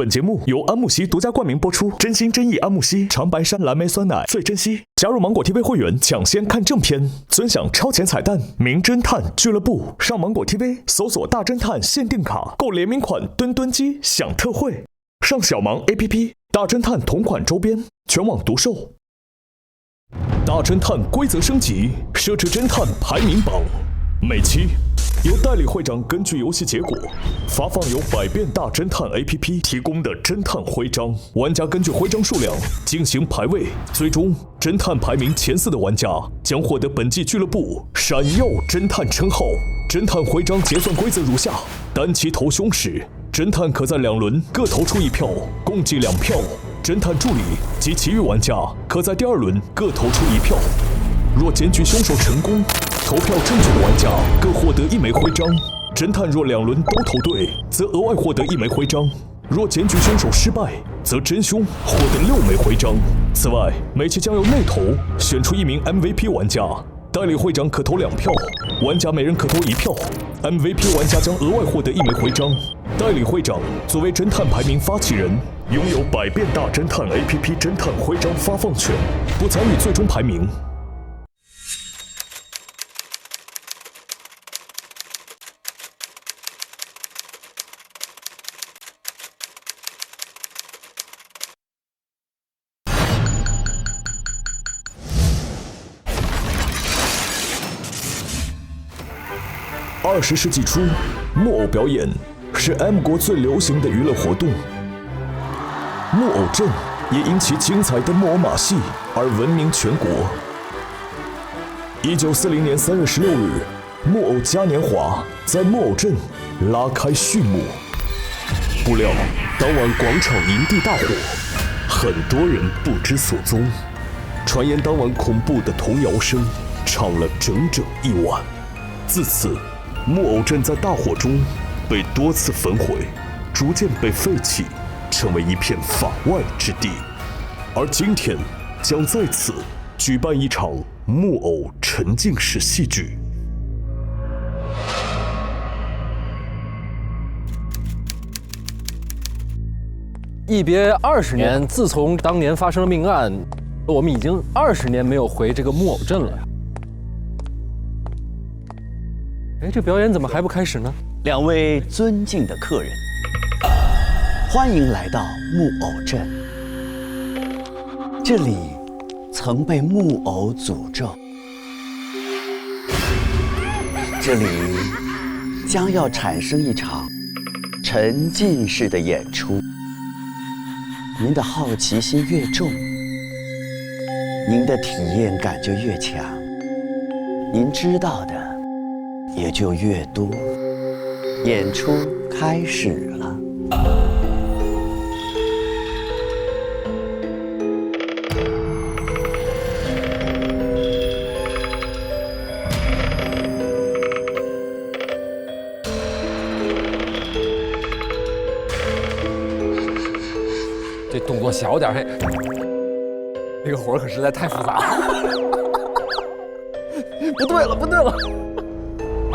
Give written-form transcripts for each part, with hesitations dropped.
本节目由安慕希独家冠名播出，真心真意安慕希长白山蓝莓酸奶最珍惜。加入芒果 TV 会员，抢先看正片，尊享超前彩蛋。名侦探俱乐部，上芒果 TV 搜索大侦探限定卡，购联名款墩墩机享特惠。上小芒 APP 大侦探同款周边，全网独售。大侦探规则升级，设置侦探排名榜。每期由代理会长根据游戏结果发放由百变大侦探 APP 提供的侦探徽章，玩家根据徽章数量进行排位，最终侦探排名前4的玩家将获得本季俱乐部闪耀侦探称号。侦探徽章结算规则如下：单期投凶时，侦探可在2轮各投出1票，共计2票；侦探助理及其余玩家可在第2轮各投出1票。若检举凶手成功，投票正确的玩家各获得1枚徽章。侦探若2轮都投对，则额外获得1枚徽章。若检举凶手失败，则真凶获得6枚徽章。此外，每期将由内投选出1名 MVP 玩家，代理会长可投2票，玩家每人可投1票。MVP 玩家将额外获得1枚徽章。代理会长作为侦探排名发起人，拥有百变大侦探 APP 侦探徽章发放权，不参与最终排名。20世纪初，木偶表演是 M 国最流行的娱乐活动。木偶镇也因其精彩的木偶马戏而闻名全国。1940年3月16日，木偶嘉年华在木偶镇拉开序幕。不料，当晚广场营地大火，很多人不知所踪。传言当晚恐怖的童谣声唱了整整1晚。自此，木偶镇在大火中被多次焚毁，逐渐被废弃，成为一片法外之地。而今天将在此举办一场木偶沉浸式戏剧。一别20年，自从当年发生了命案，我们已经20年没有回这个木偶镇了呀。哎，这表演怎么还不开始呢？2位尊敬的客人，欢迎来到木偶镇。这里曾被木偶诅咒，这里将要产生一场沉浸式的演出。您的好奇心越重，您的体验感就越强，您知道的也就越多。演出开始了。这动作小点嘿，这个活可实在太复杂了。不对了，不对了。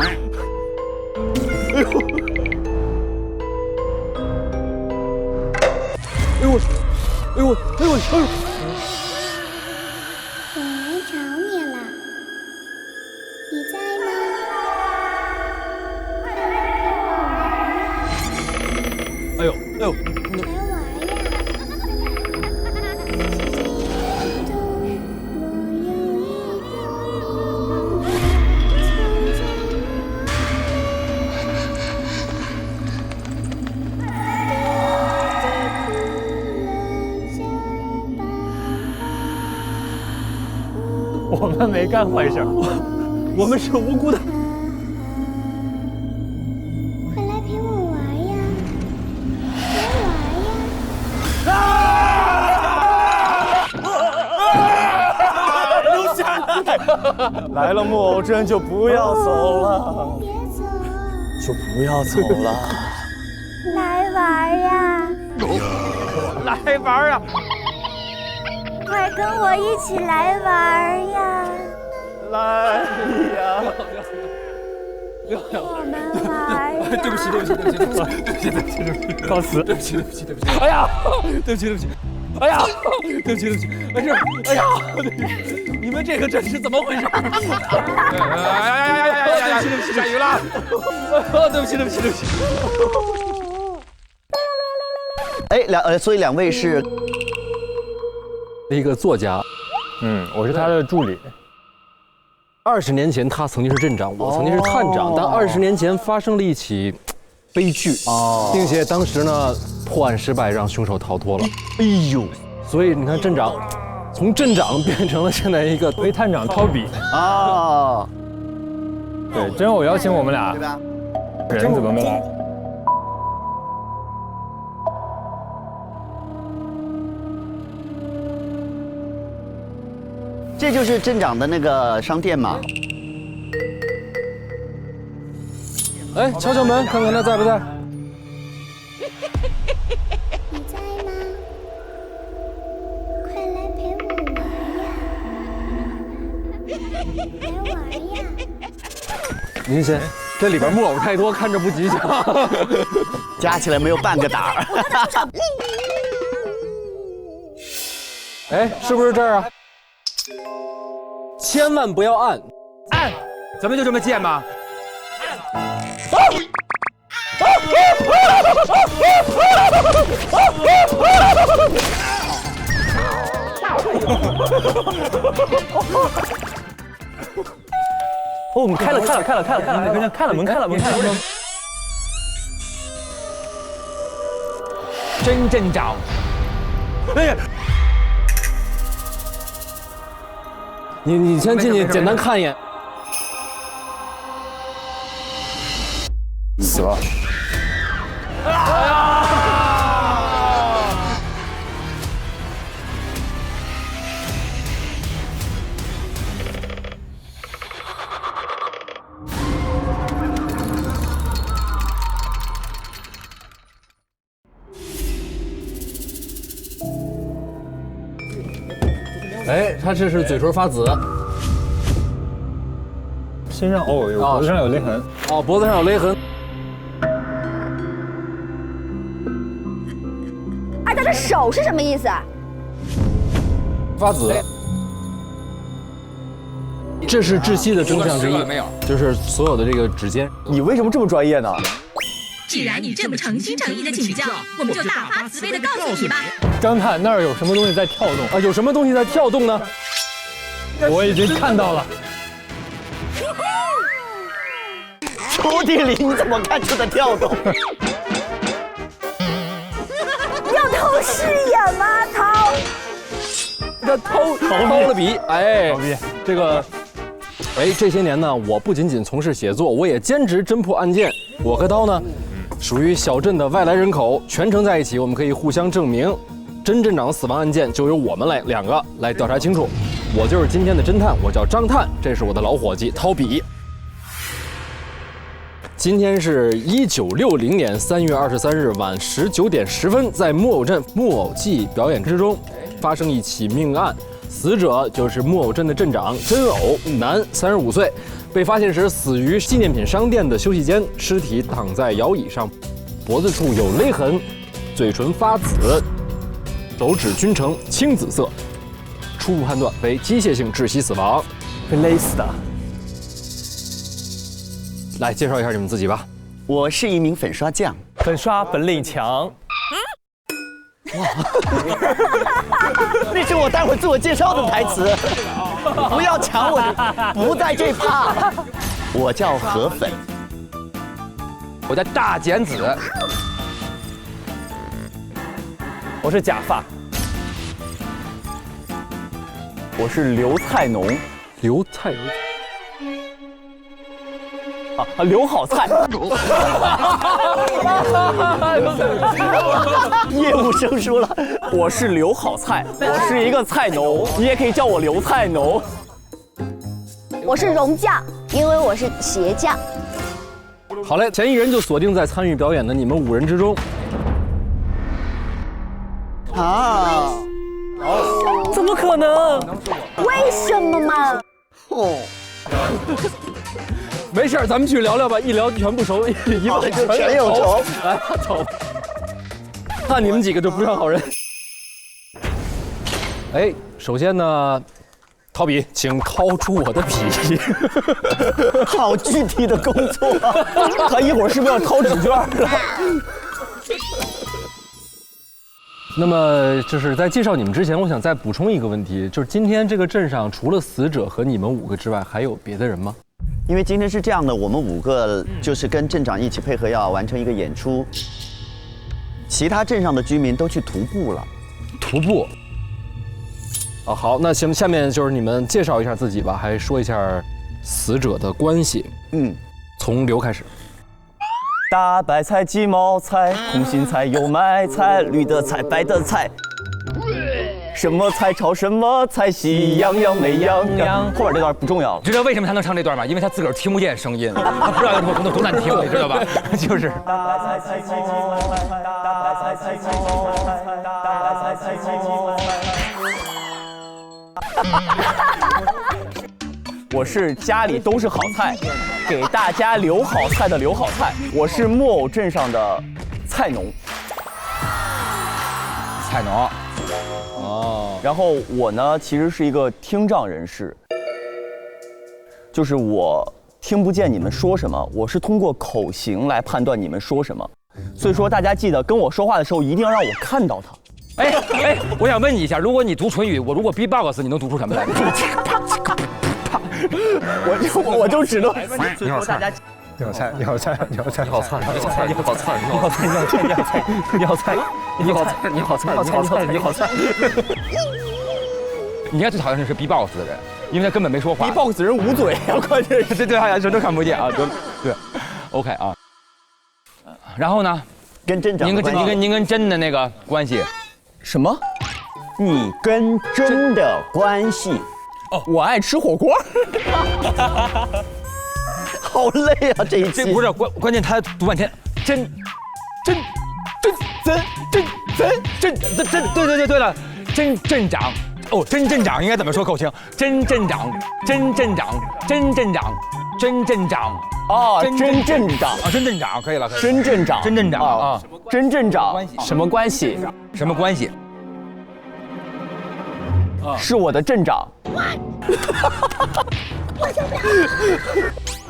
哎呦！哎呦！哎呦！哎呦！哎呦！有人找你了，你在吗？哎呦！哎呦！来玩呀！我们没干坏事，我们是无辜的。快来陪我玩呀！来玩呀！留下来！来了木偶镇就不要走了，别走！就不要走了。来玩呀！来玩啊！快跟我一起来玩呀！来呀！我们来呀！对不起，告辞。对不起。哎呀，对不起。哎呀，对不起，没事。哎呀，你们这个这是怎么回事？哎呀，对不起，下雨了。对不起。哎，所以两位是一个作家，我是他的助理。 20年前，他曾经是镇长，我曾经是探长，但20年前发生了一起悲剧，并且当时呢破案失败，让凶手逃脱了。哎呦，所以你看镇长，从镇长变成了现在一个为探长掏笔啊。对，真偶邀请我们俩，人怎么没来？这就是镇长的那个商店嘛。哎，敲敲门，看看他在不在。你在吗？快来陪我玩呀！来玩呀！您先，这里边木偶太多，看着不吉祥。加起来没有半个胆儿。哎，是不是这儿啊？千万不要按，咱们就这么贱吗？哦，我们开了门。真镇长，哎呀，你先进去简单看一眼。死了。哎，他这是嘴唇发紫，身上脖子上有勒痕。哦，脖子上有勒痕。哎，他这手是什么意思啊？发紫，这是窒息的征象之一，就是所有的这个指尖。你为什么这么专业呢？既然你这么诚心诚意的请教，我们就大发慈悲的告诉你吧。张探那儿有什么东西在跳动啊？有什么东西在跳动呢？我已经看到了。抽屉里你怎么看出的跳动？要偷视眼吗？掏？他偷了笔，哎，这个，哎，这些年呢，我不仅仅从事写作，我也兼职侦破案件。我和刀呢，属于小镇的外来人口，全程在一起，我们可以互相证明，真镇长的死亡案件就由我们两个来调查清楚。我就是今天的侦探，我叫张探，这是我的老伙计掏笔。今天是1960年3月23日晚19点10分，在木偶镇木偶戏表演之中，发生一起命案，死者就是木偶镇的镇长真偶，男，35岁，被发现时死于纪念品商店的休息间，尸体躺在摇椅上，脖子处有勒痕，嘴唇发紫，手指均呈青紫色，初步判断为机械性窒息死亡，被勒死的。来介绍一下你们自己吧。我是一名粉刷匠，粉刷本领强。那是我待会儿自我介绍的台词，不要抢我的，不在这趴。我叫河粉，我叫大剪子，我是假发，我是刘菜农，刘菜刘好菜，业务生疏了。我是刘好菜，我是一个菜农，你也可以叫我刘菜农。我是容匠，因为我是鞋匠。好嘞，嫌疑人就锁定在参与表演的你们5人之中。啊！怎么可能？为什么嘛？哦，没事，咱们去聊聊吧，一聊全不熟，一问就全有仇。来吧，走。看你们几个就不像好人。哎，首先呢，掏笔，请掏出我的笔。好具体的工作，他一会儿是不是要掏纸卷了？那么就是在介绍你们之前，我想再补充一个问题，就是今天这个镇上除了死者和你们5个之外，还有别的人吗？因为今天是这样的，我们5个就是跟镇长一起配合要完成一个演出，其他镇上的居民都去徒步了。徒步。哦，好，那行，下面就是你们介绍一下自己吧，还说一下死者的关系。从刘开始。大白菜、鸡毛菜、空心菜、油麦菜、绿的菜、白的菜。什么菜炒什么菜，喜洋洋美洋洋。后边这段不重要。知道为什么他能唱这段吗？因为他自个儿听不见声音，他不知道有多难听，你知道吧？就是。大白菜、鸡毛菜，大白菜、鸡毛菜，大白菜、鸡毛菜。我是家里都是好菜，给大家留好菜的留好菜。我是木偶镇上的菜农。菜农。哦。然后我呢，其实是一个听障人士，就是我听不见你们说什么，我是通过口型来判断你们说什么。所以说，大家记得跟我说话的时候，一定要让我看到他。哎，我想问你一下，如果你读唇语，我如果 B-box， 你能读出什么来？我就只能。你好菜，你好菜，你好菜，你好菜，你好菜，你好菜，你好菜，你好菜，你好菜，你好菜，你好菜，你好菜，你好菜，你好菜。你应该最讨厌的是 B-box 的人，因为他根本没说话。B-box 人捂嘴啊，关键是对，好像谁都看不见啊，对 ，OK 啊。然后呢？跟镇长，您跟真的那个关系？什么？你跟真的关系？哦，我爱吃火锅。好累啊，这一期。这不是关键，他读半天，对了，真镇长。哦，真镇长应该怎么说够清？真镇长。哦，真镇长啊，真镇长可以了，真镇长啊，真镇长什么关系？什么关系？是我的镇长。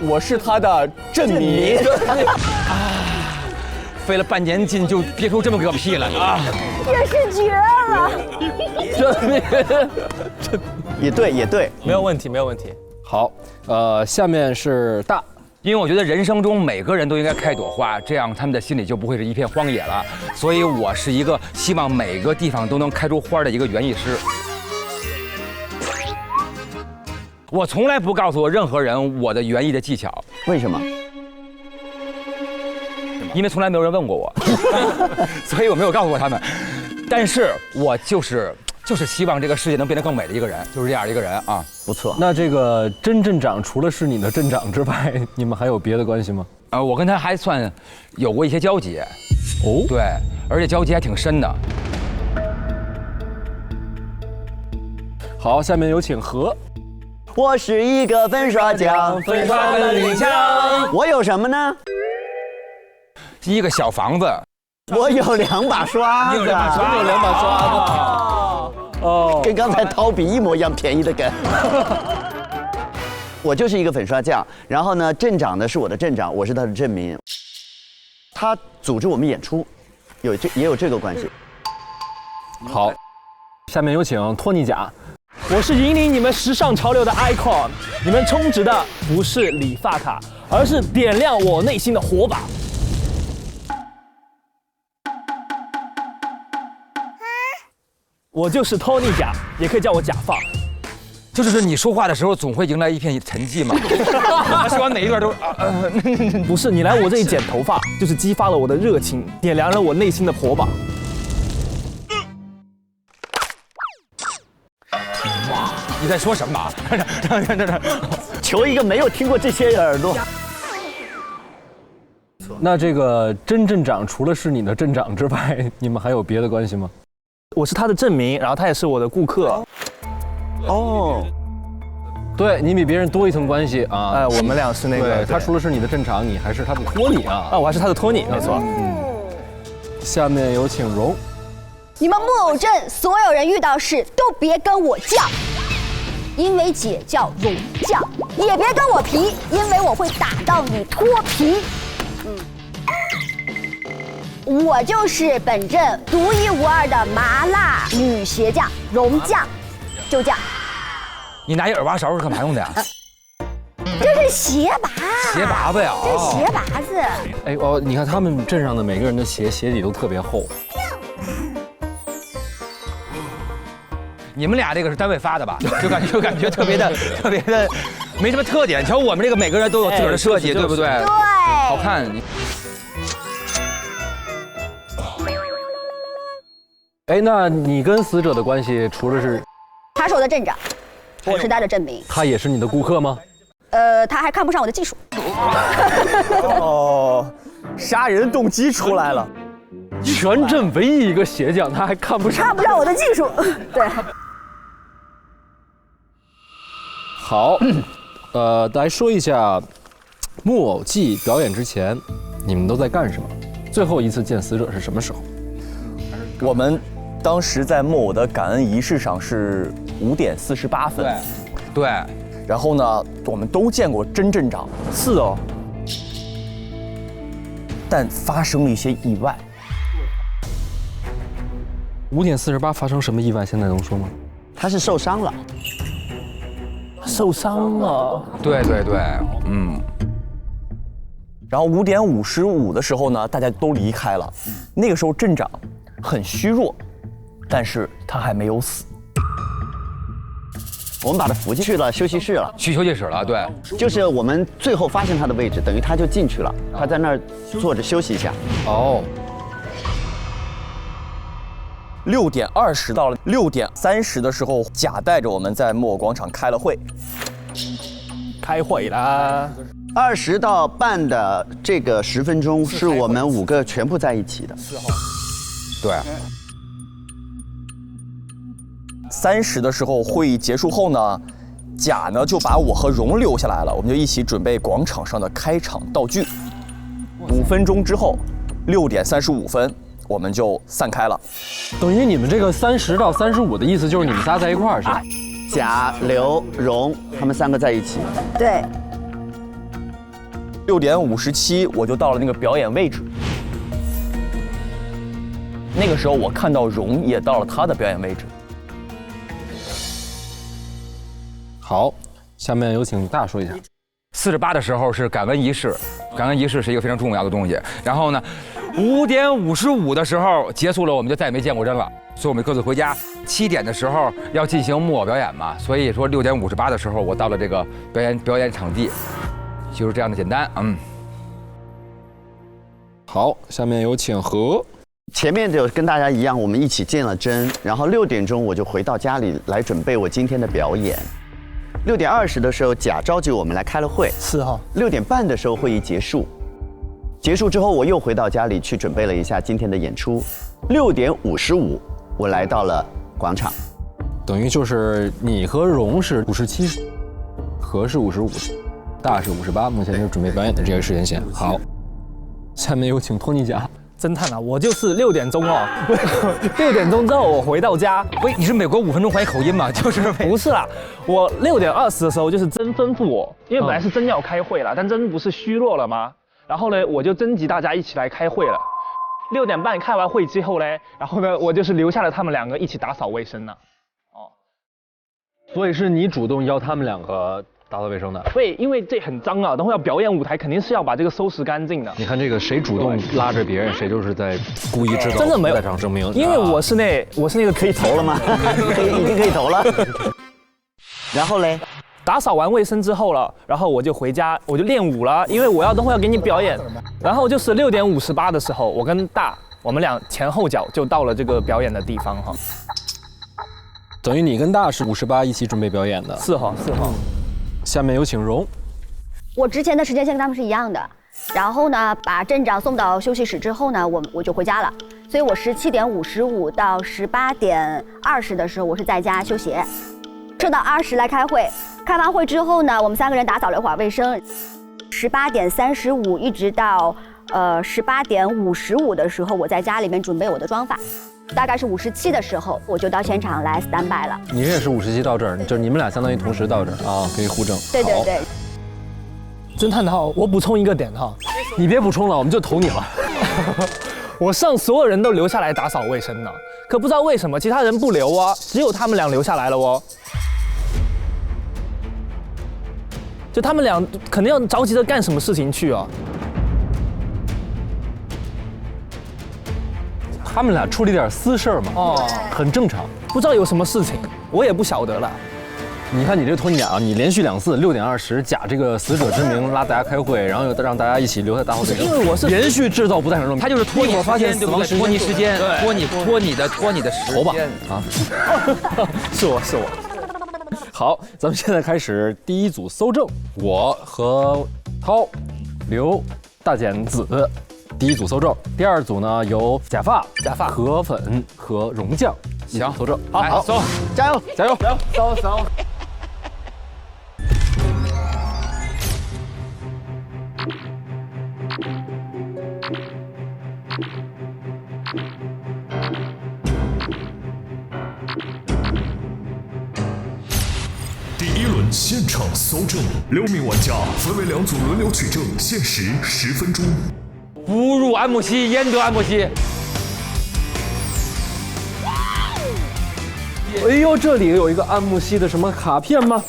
我是他的镇民。费了半年劲就憋出这么个屁来啊！也是绝了。也对，没有问题。好，下面是大。因为我觉得人生中每个人都应该开朵花，这样他们的心里就不会是一片荒野了。所以我是一个希望每个地方都能开出花的一个园艺师。我从来不告诉任何人我的园艺的技巧。为什么？因为从来没有人问过我，所以我没有告诉过他们。但是我就是希望这个世界能变得更美的一个人，就是这样一个人啊。不错。那这个真镇长除了是你的镇长之外，你们还有别的关系吗？我跟他还算有过一些交集。哦，对，而且交集还挺深的。好，下面有请何。我是一个粉刷匠，粉刷本领强。我有什么呢？一个小房子。我有2把刷子。你有2把刷子。有2把刷子。哦，跟刚才掏笔一模一样便宜的梗。我就是一个粉刷匠，然后呢，镇长呢是我的镇长，我是他的镇民。他组织我们演出，也有这个关系。好，下面有请托尼贾。我是引领你们时尚潮流的 icon， 你们充值的不是理发卡，而是点亮我内心的火把。我就是托尼贾，也可以叫我贾放。就是你说话的时候总会迎来一片沉寂嘛。说完哪一段都不是，你来我这里剪头发，就是激发了我的热情，点亮了我内心的火把。你在说什么？求一个没有听过这些的耳朵。那这个真镇长除了是你的镇长之外，你们还有别的关系吗？我是他的镇民，然后他也是我的顾客。哦，对你比别人多一层关系啊。哎，我们俩是那个，对，他除了是你的镇长，你还是他的托尼啊。啊，我还是他的托尼，没错。下面有请荣。你们木偶镇所有人遇到事都别跟我犟，因为姐叫荣酱，也别跟我皮，因为我会打到你脱皮。我就是本镇独一无二的麻辣女鞋匠荣酱，就这样。你拿一耳挖勺是干嘛用的呀？这是鞋拔，鞋拔子呀。这是鞋拔子。哎哦，你看他们镇上的每个人的鞋底都特别厚。你们俩这个是单位发的吧？就感觉特别的没什么特点。瞧我们这个每个人都有自个儿的设计，对不对？对，好看。哎，那你跟死者的关系除了是，他是我的镇长，我是他的镇民。他也是你的顾客吗？他还看不上我的技术。哦，杀人动机出来了。全镇唯一一个鞋匠，他还看不上我的技术。对。好，来说一下木偶季表演之前，你们都在干什么？最后一次见死者是什么时候？我们当时在木偶的感恩仪式上是5点48分。对。然后呢，我们都见过真镇长。是哦。但发生了一些意外。5点48发生什么意外？现在能说吗？他是受伤了。受伤了。对，然后5点55的时候呢，大家都离开了。那个时候镇长很虚弱，但是他还没有死。我们把他扶进去了休息室了，去休息室了。对，就是我们最后发现他的位置，等于他就进去了，他在那儿坐着休息一下。哦。6点20到了6点30的时候，甲带着我们在木偶广场开了会。开会啦。20到半的这个10分钟是我们5个全部在一起的。对。30的时候，会议结束后呢，甲呢就把我和荣留下来了，我们就一起准备广场上的开场道具。5分钟之后，6点35分。我们就散开了，等于你们这个30到35的意思就是你们仨在一块儿是吧？甲、刘、荣他们3个在一起。对。6点57我就到了那个表演位置。那个时候我看到荣也到了他的表演位置。好，下面有请大说一下。48的时候是感恩仪式，感恩仪式是一个非常重要的东西。然后呢，5点55的时候结束了，我们就再也没见过人了，所以我们各自回家。7点的时候要进行木偶表演嘛，所以说6点58的时候我到了这个表演场地，就是这样的简单。好，下面有请何。前面就跟大家一样，我们一起见了真，然后6点钟我就回到家里来准备我今天的表演。6点20的时候，甲召集我们来开了会。是哈。6点半的时候会议结束，结束之后我又回到家里去准备了一下今天的演出。6点55，我来到了广场。等于就是你和荣是57，何是55，大是58，目前就是准备表演的这个时间线。好，下面有请托尼甲。侦探啊，我就是6点钟哦，6点钟之后我回到家。喂，你是美国5分钟怀疑口音吗？就是不是啦，我6点20的时候就是真吩咐我，因为本来是真要开会了，但真不是虚弱了吗？然后呢，我就征集大家一起来开会了。6点半开完会之后呢，然后呢，我就是留下了他们2个一起打扫卫生呢。哦，所以是你主动邀他们2个打扫卫生的？对，因为这很脏啊，等会要表演舞台，肯定是要把这个收拾干净的。你看这个，谁主动拉着别人，谁就是在故意制造真的没有在场证明。因为我是那个可以投了吗？已经可以投了。然后嘞，打扫完卫生之后了，然后我就回家，我就练舞了，因为我等会要给你表演。然后就是6点58的时候，我跟大我们俩前后脚就到了这个表演的地方哈。等于你跟大是58一起准备表演的。是哈。下面有请荣。我之前的时间线跟他们是一样的，然后呢，把镇长送到休息室之后呢，我就回家了。所以我17点55到18点20的时候，我是在家休息。说到20来开会，开完会之后呢，我们3个人打扫了一会儿卫生，18点35一直到18点55的时候，我在家里面准备我的妆发。大概是57的时候，我就到现场来 stand by 了。你也是57到这儿，就是你们俩相当于同时到这儿啊，可以互证。对对对。侦探哈，我补充一个点哈，你别补充了，我们就投你了。我上所有人都留下来打扫卫生了，可不知道为什么其他人不留啊，只有他们俩留下来了哦。就他们俩肯定要着急着干什么事情去啊。他们俩处理点私事嘛，很正常。不知道有什么事情，我也不晓得了。你看你这个投你俩，你连续2次6点20假这个死者之名拉大家开会，然后又让大家一起留下大后备。因为我是连续制造不在场证明，他就是拖你发现死亡拖你时间，拖你的时间。投吧啊！是我。好，咱们现在开始第一组搜证，我和涛、刘、大剪子。第一组搜证，第2组呢有假发、河粉和溶酱。行，搜证，好，搜，加油！搜。第1轮现场搜证，6名玩家分为2组轮流取证，限时10分钟。不入安慕希，焉得安慕希？哎呦，这里有一个安慕希的什么卡片吗？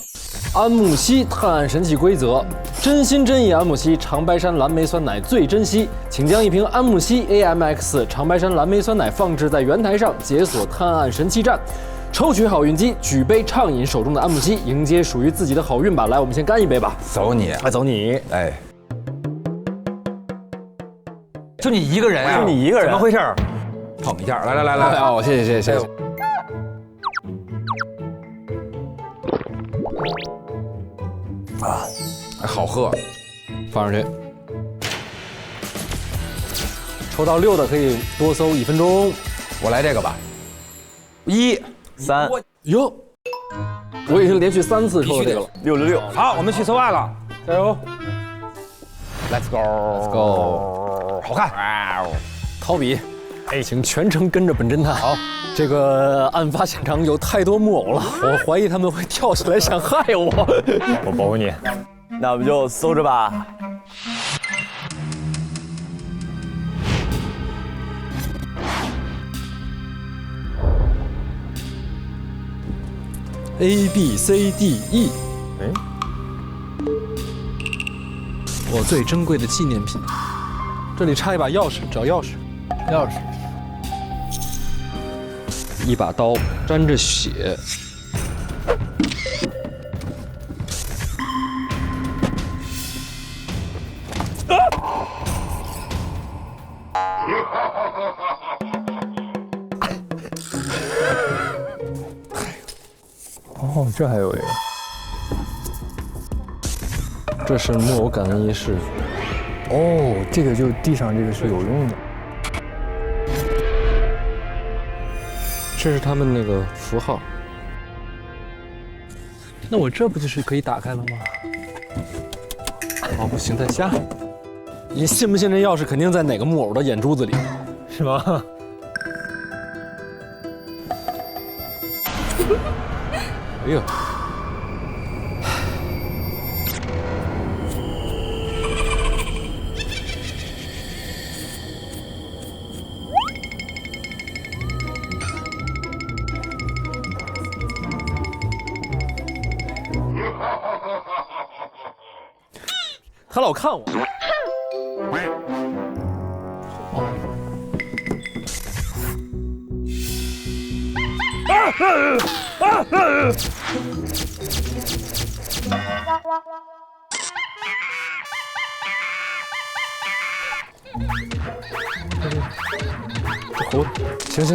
安慕希探案神器规则：真心真意安慕希长白山蓝莓酸奶最珍惜，请将一瓶安慕希 AMX 长白山蓝莓酸奶放置在圆台上，解锁探案神器站。抽取好运机，举杯畅饮手中的安慕希，迎接属于自己的好运吧！来，我们先干一杯吧。走你，走你！哎。就你一个人啊？就你一个人？怎么回事？捧一下，来，哦，谢谢。啊，好喝，放上去。抽到6的可以多搜1分钟。我来这个吧。1、3。哟，我已经连续3次抽到这个了。666。好，我们去搜案了，加油 ！Let's go。好看。掏笔，请全程跟着本侦探。好，这个案发现场有太多木偶了，我怀疑他们会跳起来想害我。我保护你。那我们就搜着吧。A B C D E， 我最珍贵的纪念品。这里插一把钥匙，找钥匙。一把刀，沾着血。哦，这还有一个。这是木偶感恩仪式。哦，这个就地上这个是有用的。这是他们那个符号。那我这不就是可以打开了吗？哦，不行，在下。你信不信这钥匙肯定在哪个木偶的眼珠子里？是吗？哎呦！他老看我。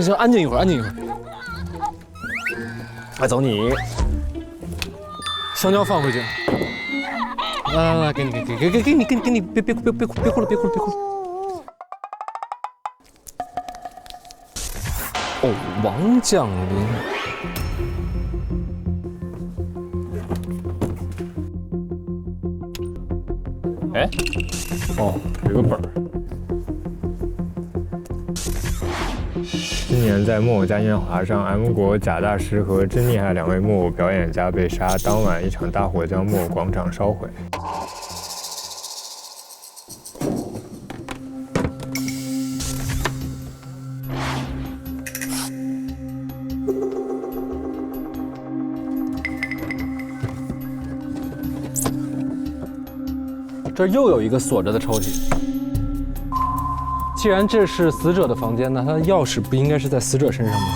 行，安静一会儿。来，走你。香蕉放回去。来，给你，别哭了。哦，王将林。哎，哦，有个本儿。今年在木偶嘉年华上 ，M 国贾大师和真厉害2位木偶表演家被杀，当晚一场大火将木偶广场烧毁。这又有一个锁着的抽屉。既然这是死者的房间，那他的钥匙不应该是在死者身上吗？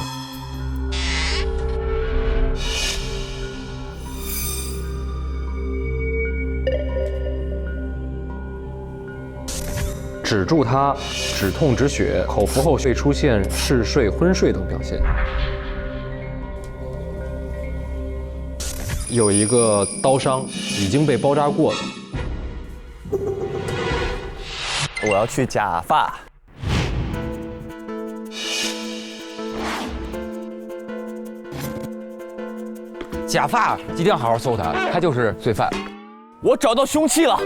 止住他，止痛止血，口服后会出现嗜睡、昏睡等表现。有一个刀伤，已经被包扎过了。我要去假发。假发一定要好好搜他，他就是罪犯。我找到凶器了。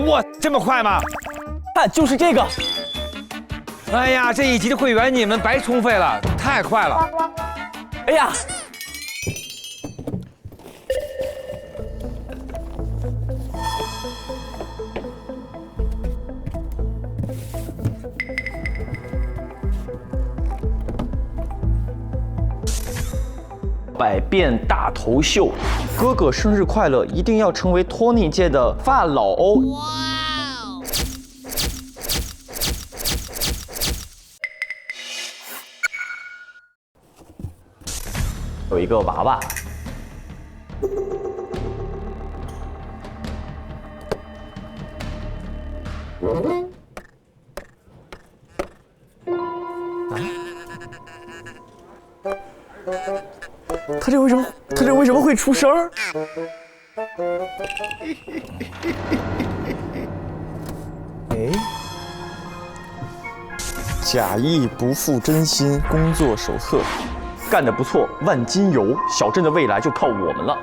哇，这么快吗？看，就是这个。哎呀，这一集的会员你们白充费了，太快了。哎呀！百变大头秀，哥哥生日快乐！一定要成为托尼界的发老欧。有一个娃娃。他这为什么会出声儿？哎，假意不负真心工作手册，干得不错，万金油，小镇的未来就靠我们了。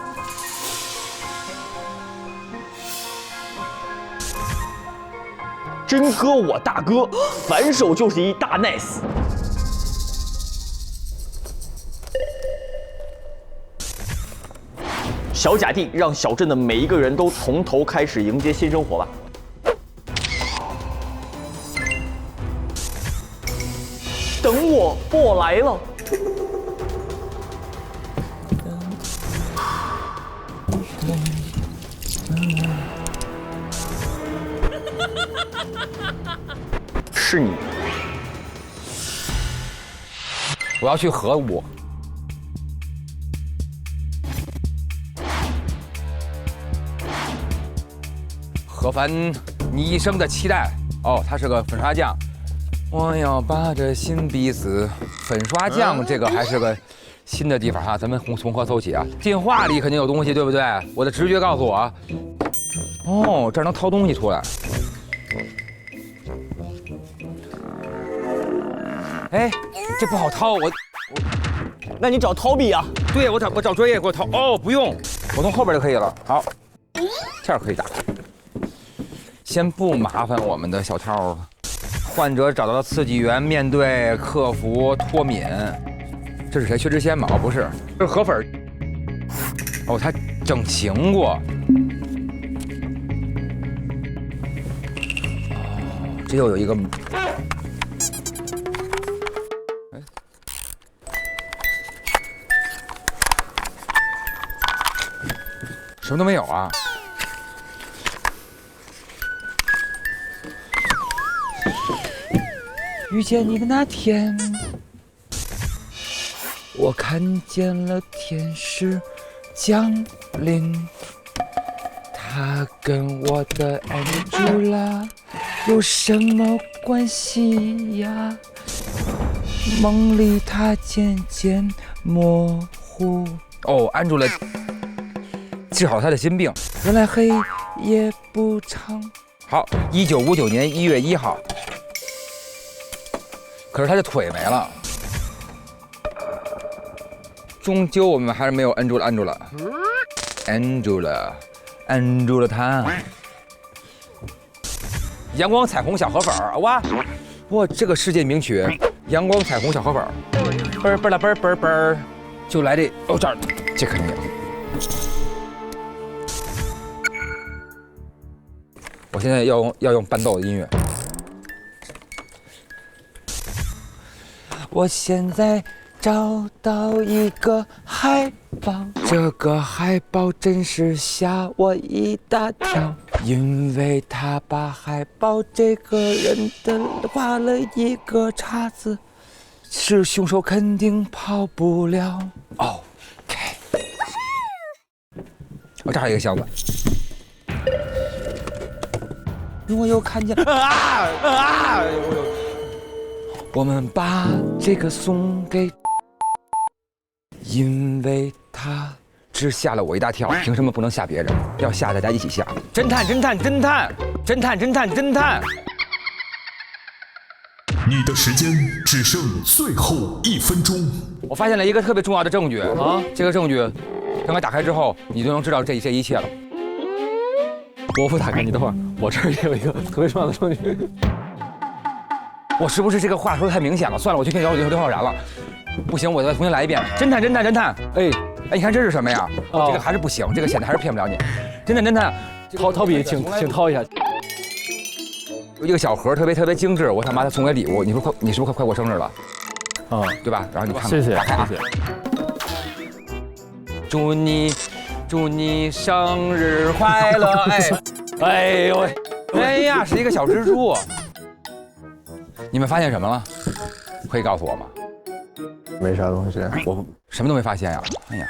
真哥我大哥，反手就是一大 nice。小贾弟，让小镇的每一个人都从头开始迎接新生活吧。等我，我来了。是你。我要去核武。何凡，你一生的期待哦，他是个粉刷匠。我要把这心逼死。粉刷匠这个还是个新的地方哈，咱们从何搜起啊？进化里肯定有东西，对不对？我的直觉告诉我。哦，这儿能掏东西出来。哎，这不好掏，那你找掏笔啊？对，我找专业给我掏。哦，不用，我从后边就可以了。好，这儿可以打开。先不麻烦我们的小涛了。患者找到了刺激源，面对克服脱敏。这是谁？薛之谦吗？哦，不是，这是河粉。哦，他整形过。哦，这又有一个。哎，什么都没有啊。遇见你的那天，我看见了天使降临。他跟我的 Angela 有什么关系呀？梦里他渐渐模糊。哦，Angela 治好他的心病。原来黑夜不长。好，1959年1月1号。可是他的腿没了，终究我们还是没有摁住了他。阳光彩虹小河粉儿，哇，这个世界名曲，阳光彩虹小河粉儿，嘣儿嘣儿啦嘣儿嘣儿嘣儿，就来这这儿，这肯定有。我现在要用伴奏的音乐。我现在找到一个海报，这个海报真是吓我一大跳，因为他把海报这个人的画了一个叉子，是凶手肯定跑不了。OK， 我这儿有一个箱子。我又看见我们把这个送给，因为他只吓了我一大跳，凭什么不能吓别人？要吓大家一起吓。侦探，侦探，侦探，侦探，侦探，侦探。你的时间只剩最后1分钟。我发现了一个特别重要的证据啊！这个证据，刚刚打开之后，你就能知道这一切了。我不打开，你等会儿，我这儿也有一个特别重要的证据。我是不是这个话说的太明显了？算了，我去跟刘昊然了。不行，我再重新来一遍。侦探，侦探，侦探。哎，你看这是什么呀？这个还是不行，这个显得还是骗不了你。侦探，侦探，掏笔，请掏一下。一个小盒，特别精致，我想把它送给礼物。你是不是快过生日了？对吧？然后你看，谢谢，打开啊。谢谢。祝你生日快乐！哎呦喂，哎呀，是一个小蜘蛛。你们发现什么了？可以告诉我吗？没啥东西，我什么都没发现呀。哎呀，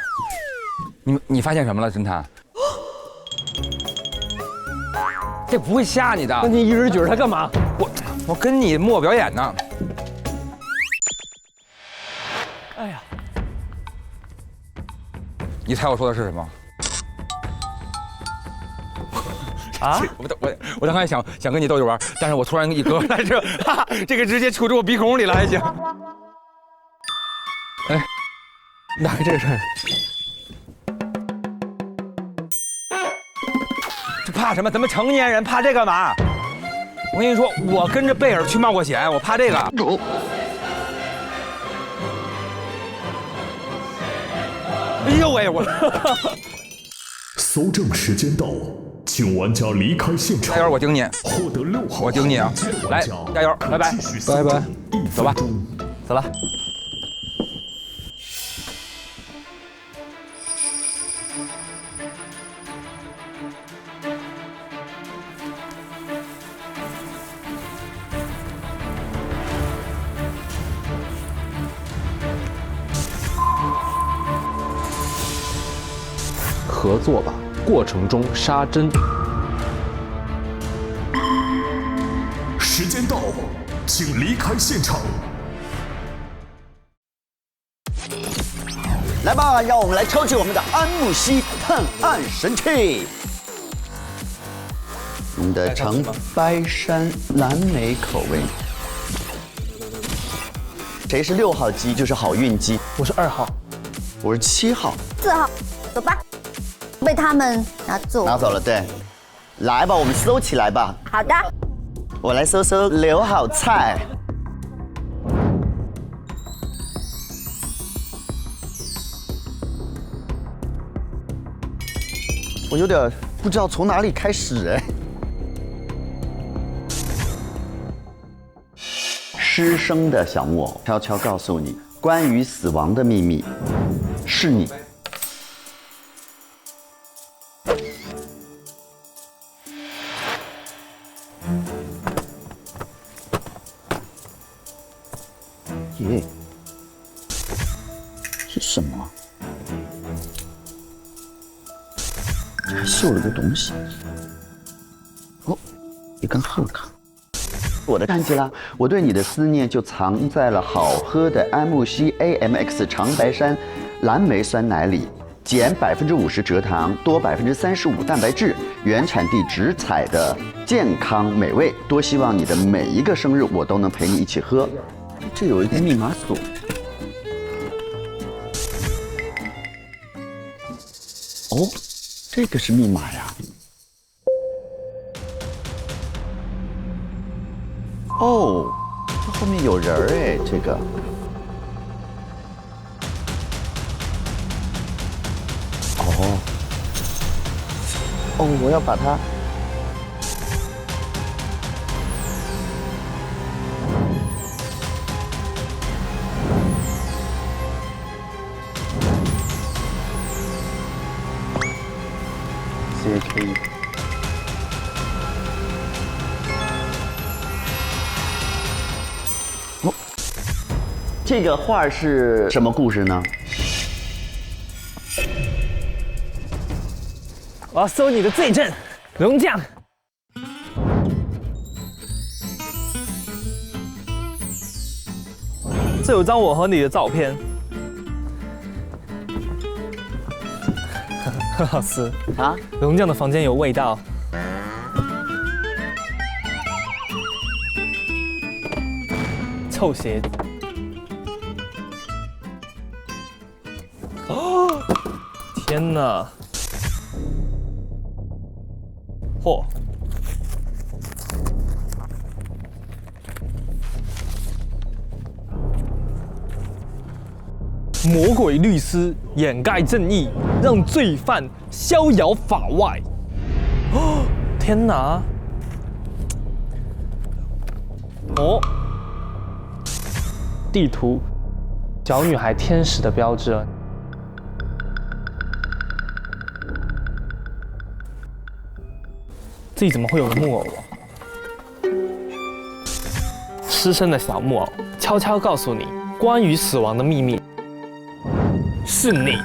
你发现什么了，侦探？这不会吓你的。那你一直举着它干嘛？我跟你木偶表演呢。哎呀，你猜我说的是什么？啊！我刚才想跟你逗着玩，但是我突然一搁在这，这个直接杵住我鼻孔里了，还行。哎，你打开这个事儿，这怕什么？咱们成年人怕这干嘛？我跟你说，我跟着贝尔去冒过险，我怕这个。哎呦喂，我。搜证时间到，请玩家离开现场。加油，我盯你。获得6号，我盯你啊！来，加油，拜拜，拜拜，走吧，走了。合作吧，过程中杀针。时间到，请离开现场。来吧，让我们来抽取我们的安慕希探案神器。我们的长白山蓝莓口味。谁是6号鸡就是好运鸡。我是2号，我是7号。4号，走吧。被他们拿走。拿走了，对。来吧，我们搜起来吧。好的。我来搜刘好菜。我有点不知道从哪里开始哎。失声的小木偶悄悄告诉你，关于死亡的秘密是你。耶，是什么？这还绣了个东西。哦，一根贺卡。我的看起来，我对你的思念就藏在了好喝的安慕希 AMX 长白山蓝莓酸奶里，减50%蔗糖，多35%蛋白质，原产地直采的健康美味。多希望你的每一个生日我都能陪你一起喝。这有一个密码锁。哦，这个是密码呀。哦，这后面有人儿哎，这个。哦，我要把它。CHK。哦，这个画是什么故事呢？我要收你的罪证，龙将。这有张我和你的照片。老师啊，龙将的房间有味道。臭鞋子。哦，天哪！嚯！魔鬼律师掩盖正义，让罪犯逍遥法外。哦，天哪！哦，地图，小女孩天使的标志。这里怎么会有个木偶啊？失声的小木偶悄悄告诉你关于死亡的秘密，是你。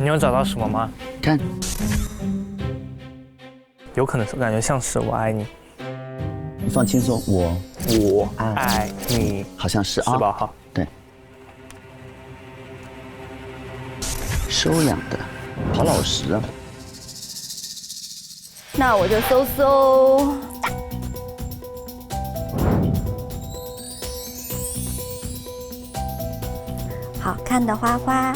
你有找到什么吗？看，有可能是感觉像是我爱你。你放轻松，我爱你，好像是啊，是吧？好，对，收养的，好老实啊。那我就搜搜。好看的花花。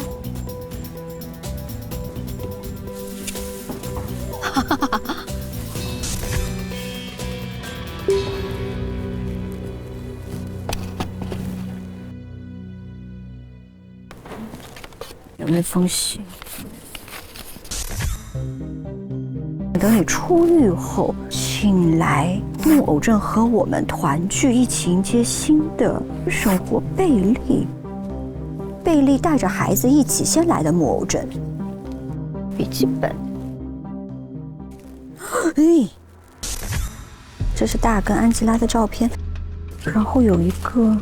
有没有封信？等你出狱后，请来木偶镇和我们团聚，一起迎接新的生活。贝利带着孩子一起先来的木偶镇。笔记本。哎，这是大跟安吉拉的照片，然后有一个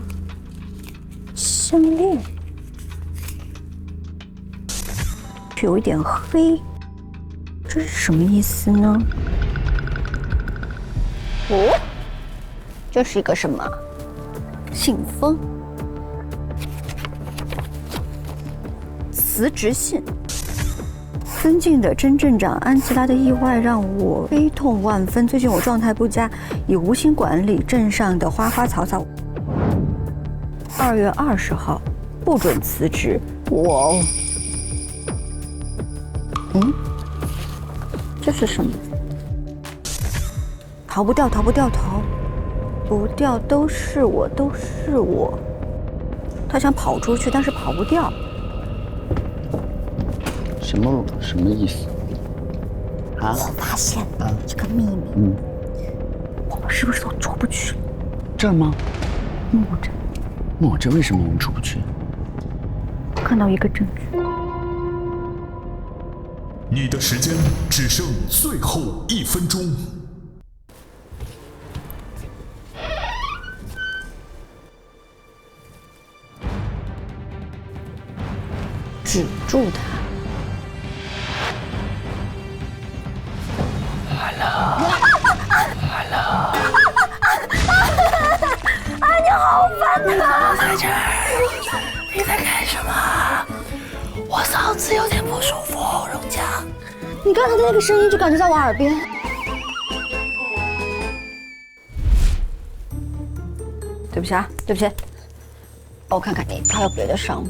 项链。有一点黑，这是什么意思呢？哦，这是一个什么？信封，辞职信。尊敬的甄镇长，安吉拉的意外让我悲痛万分。最近我状态不佳，已无心管理镇上的花花草草。2月20号，不准辞职。我。这是什么？逃不掉，逃不掉，逃不掉，都是我，都是我。他想跑出去，但是跑不掉。什么意思？啊？我发现这个秘密。我们是不是都出不去？这儿吗？木偶镇。木偶镇为什么我们出不去？看到一个证据。你的时间只剩最后1分钟。止住他。Hello。你好烦呐！我在这儿。你在干什么？我嗓子有点不舒服，荣江，你刚才的那个声音就感觉在我耳边。对不起啊，对不起。我看看你还有别的伤吗？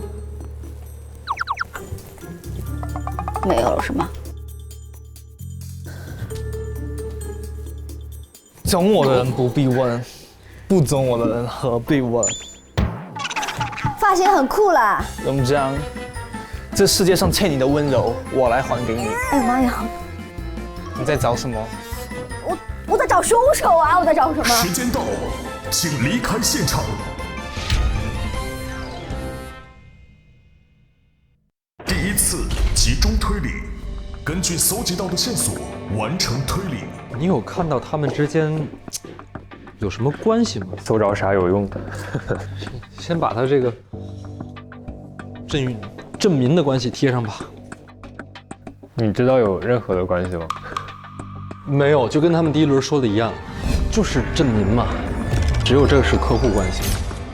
没有了是吗？懂我的人不必问，不懂我的人何必问？发型很酷啦。龙江，这世界上欠你的温柔，我来还给你。哎呀妈呀！你在找什么？我在找凶手啊！我在找什么？时间到，请离开现场。第一次集中推理，根据搜集到的线索完成推理。你有看到他们之间有什么关系吗？搜着啥有用的？先把他这个郑民的关系贴上吧。你知道有任何的关系吗？没有，就跟他们第一轮说的一样，就是郑民嘛，只有这是客户关系。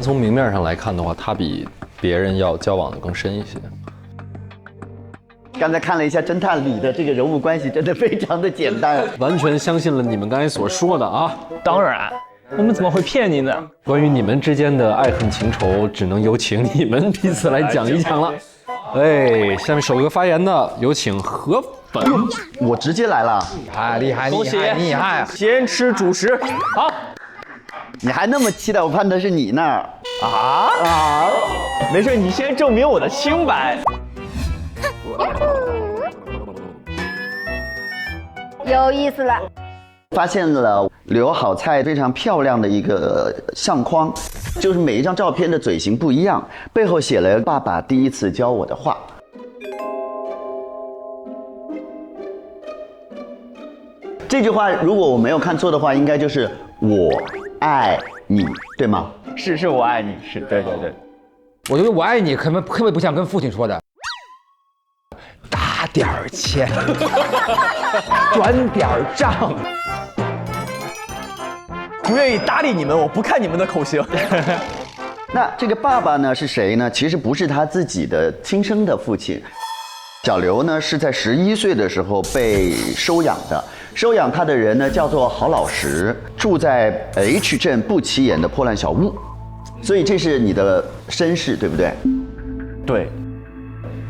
从明面上来看的话，他比别人要交往的更深一些。刚才看了一下侦探里的这个人物关系，真的非常的简单，完全相信了你们刚才所说的啊！当然，我们怎么会骗你呢？关于你们之间的爱恨情仇，只能有请你们彼此来讲一讲了。哎，下面首个发言的有请河粉。我直接来了，厉害，厉害！先吃主食。好，你还那么期待我判的是你那儿啊！没事，你先证明我的清白。有意思了。发现了刘好菜非常漂亮的一个相框，就是每一张照片的嘴型不一样，背后写了爸爸第一次教我的话。这句话如果我没有看错的话，应该就是我爱你，对吗？是我爱你，是对。我觉得我爱你根本不像跟父亲说的。打点钱，转点账。不愿意搭理你们，我不看你们的口型。那这个爸爸呢是谁呢？其实不是他自己的亲生的父亲。小刘呢是在11岁的时候被收养的，收养他的人呢叫做郝老石，住在 H 镇不起眼的破烂小屋。所以这是你的身世，对不对？对。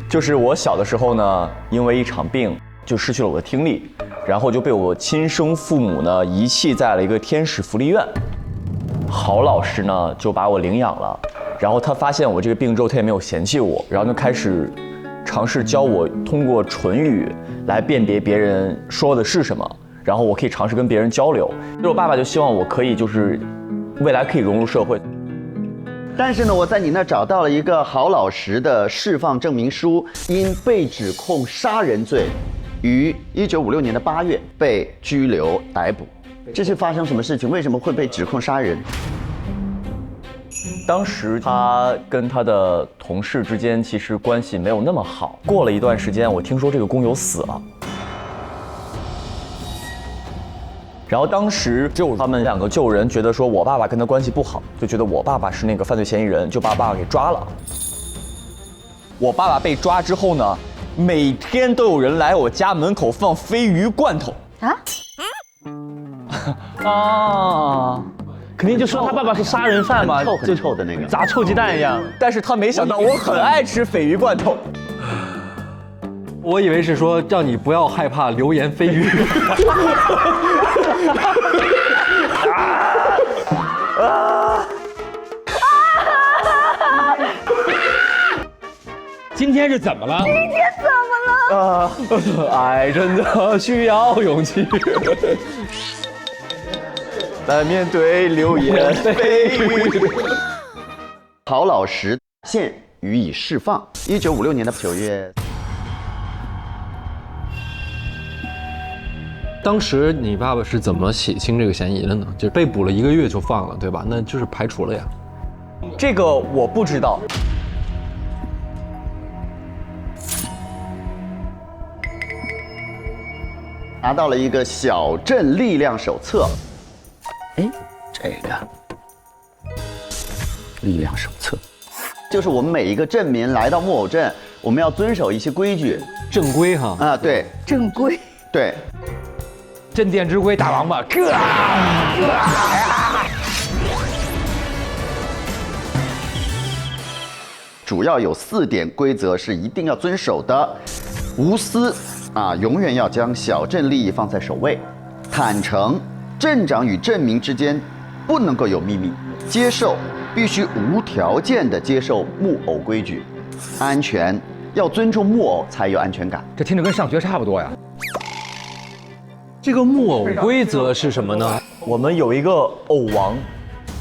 就是我小的时候呢，因为一场病就失去了我的听力，然后就被我亲生父母呢遗弃在了一个天使福利院。郝老师呢就把我领养了，然后他发现我这个病之后，他也没有嫌弃我，然后就开始尝试教我通过唇语来辨别别人说的是什么，然后我可以尝试跟别人交流。所以我爸爸就希望我可以就是未来可以融入社会。但是呢，我在你那找到了一个郝老师的释放证明书，因被指控杀人罪，于1956年的8月被拘留逮捕。这是发生什么事情？为什么会被指控杀人？当时他跟他的同事之间其实关系没有那么好。过了一段时间，我听说这个工友死了。然后当时就他们2个救人觉得说我爸爸跟他关系不好，就觉得我爸爸是那个犯罪嫌疑人，就把爸爸给抓了。我爸爸被抓之后呢，每天都有人来我家门口放鲱鱼罐头啊，肯定就说他爸爸是杀人犯嘛，很臭的那个，砸臭鸡蛋一样。但是他没想到我很爱吃鲱鱼罐头。我以为是说让你不要害怕流言蜚语。今天是怎么了？今天怎么了？爱真的需要勇气。来面对流言蜚语。郝老师现予以释放。1956年的9月。当时你爸爸是怎么洗清这个嫌疑的呢？就是被捕了1个月就放了，对吧？那就是排除了呀。这个我不知道。拿到了一个小镇力量手册。哎，这个力量手册，就是我们每一个镇民来到木偶镇，我们要遵守一些规矩。正规哈啊，对，正规，对，镇店之规大王八，主要有4点规则是一定要遵守的：无私啊，永远要将小镇利益放在首位；坦诚，镇长与镇民之间不能够有秘密；接受，必须无条件的接受木偶规矩；安全，要尊重木偶才有安全感。这听着跟上学差不多呀。这个木偶规则是什么呢？我们有一个偶王，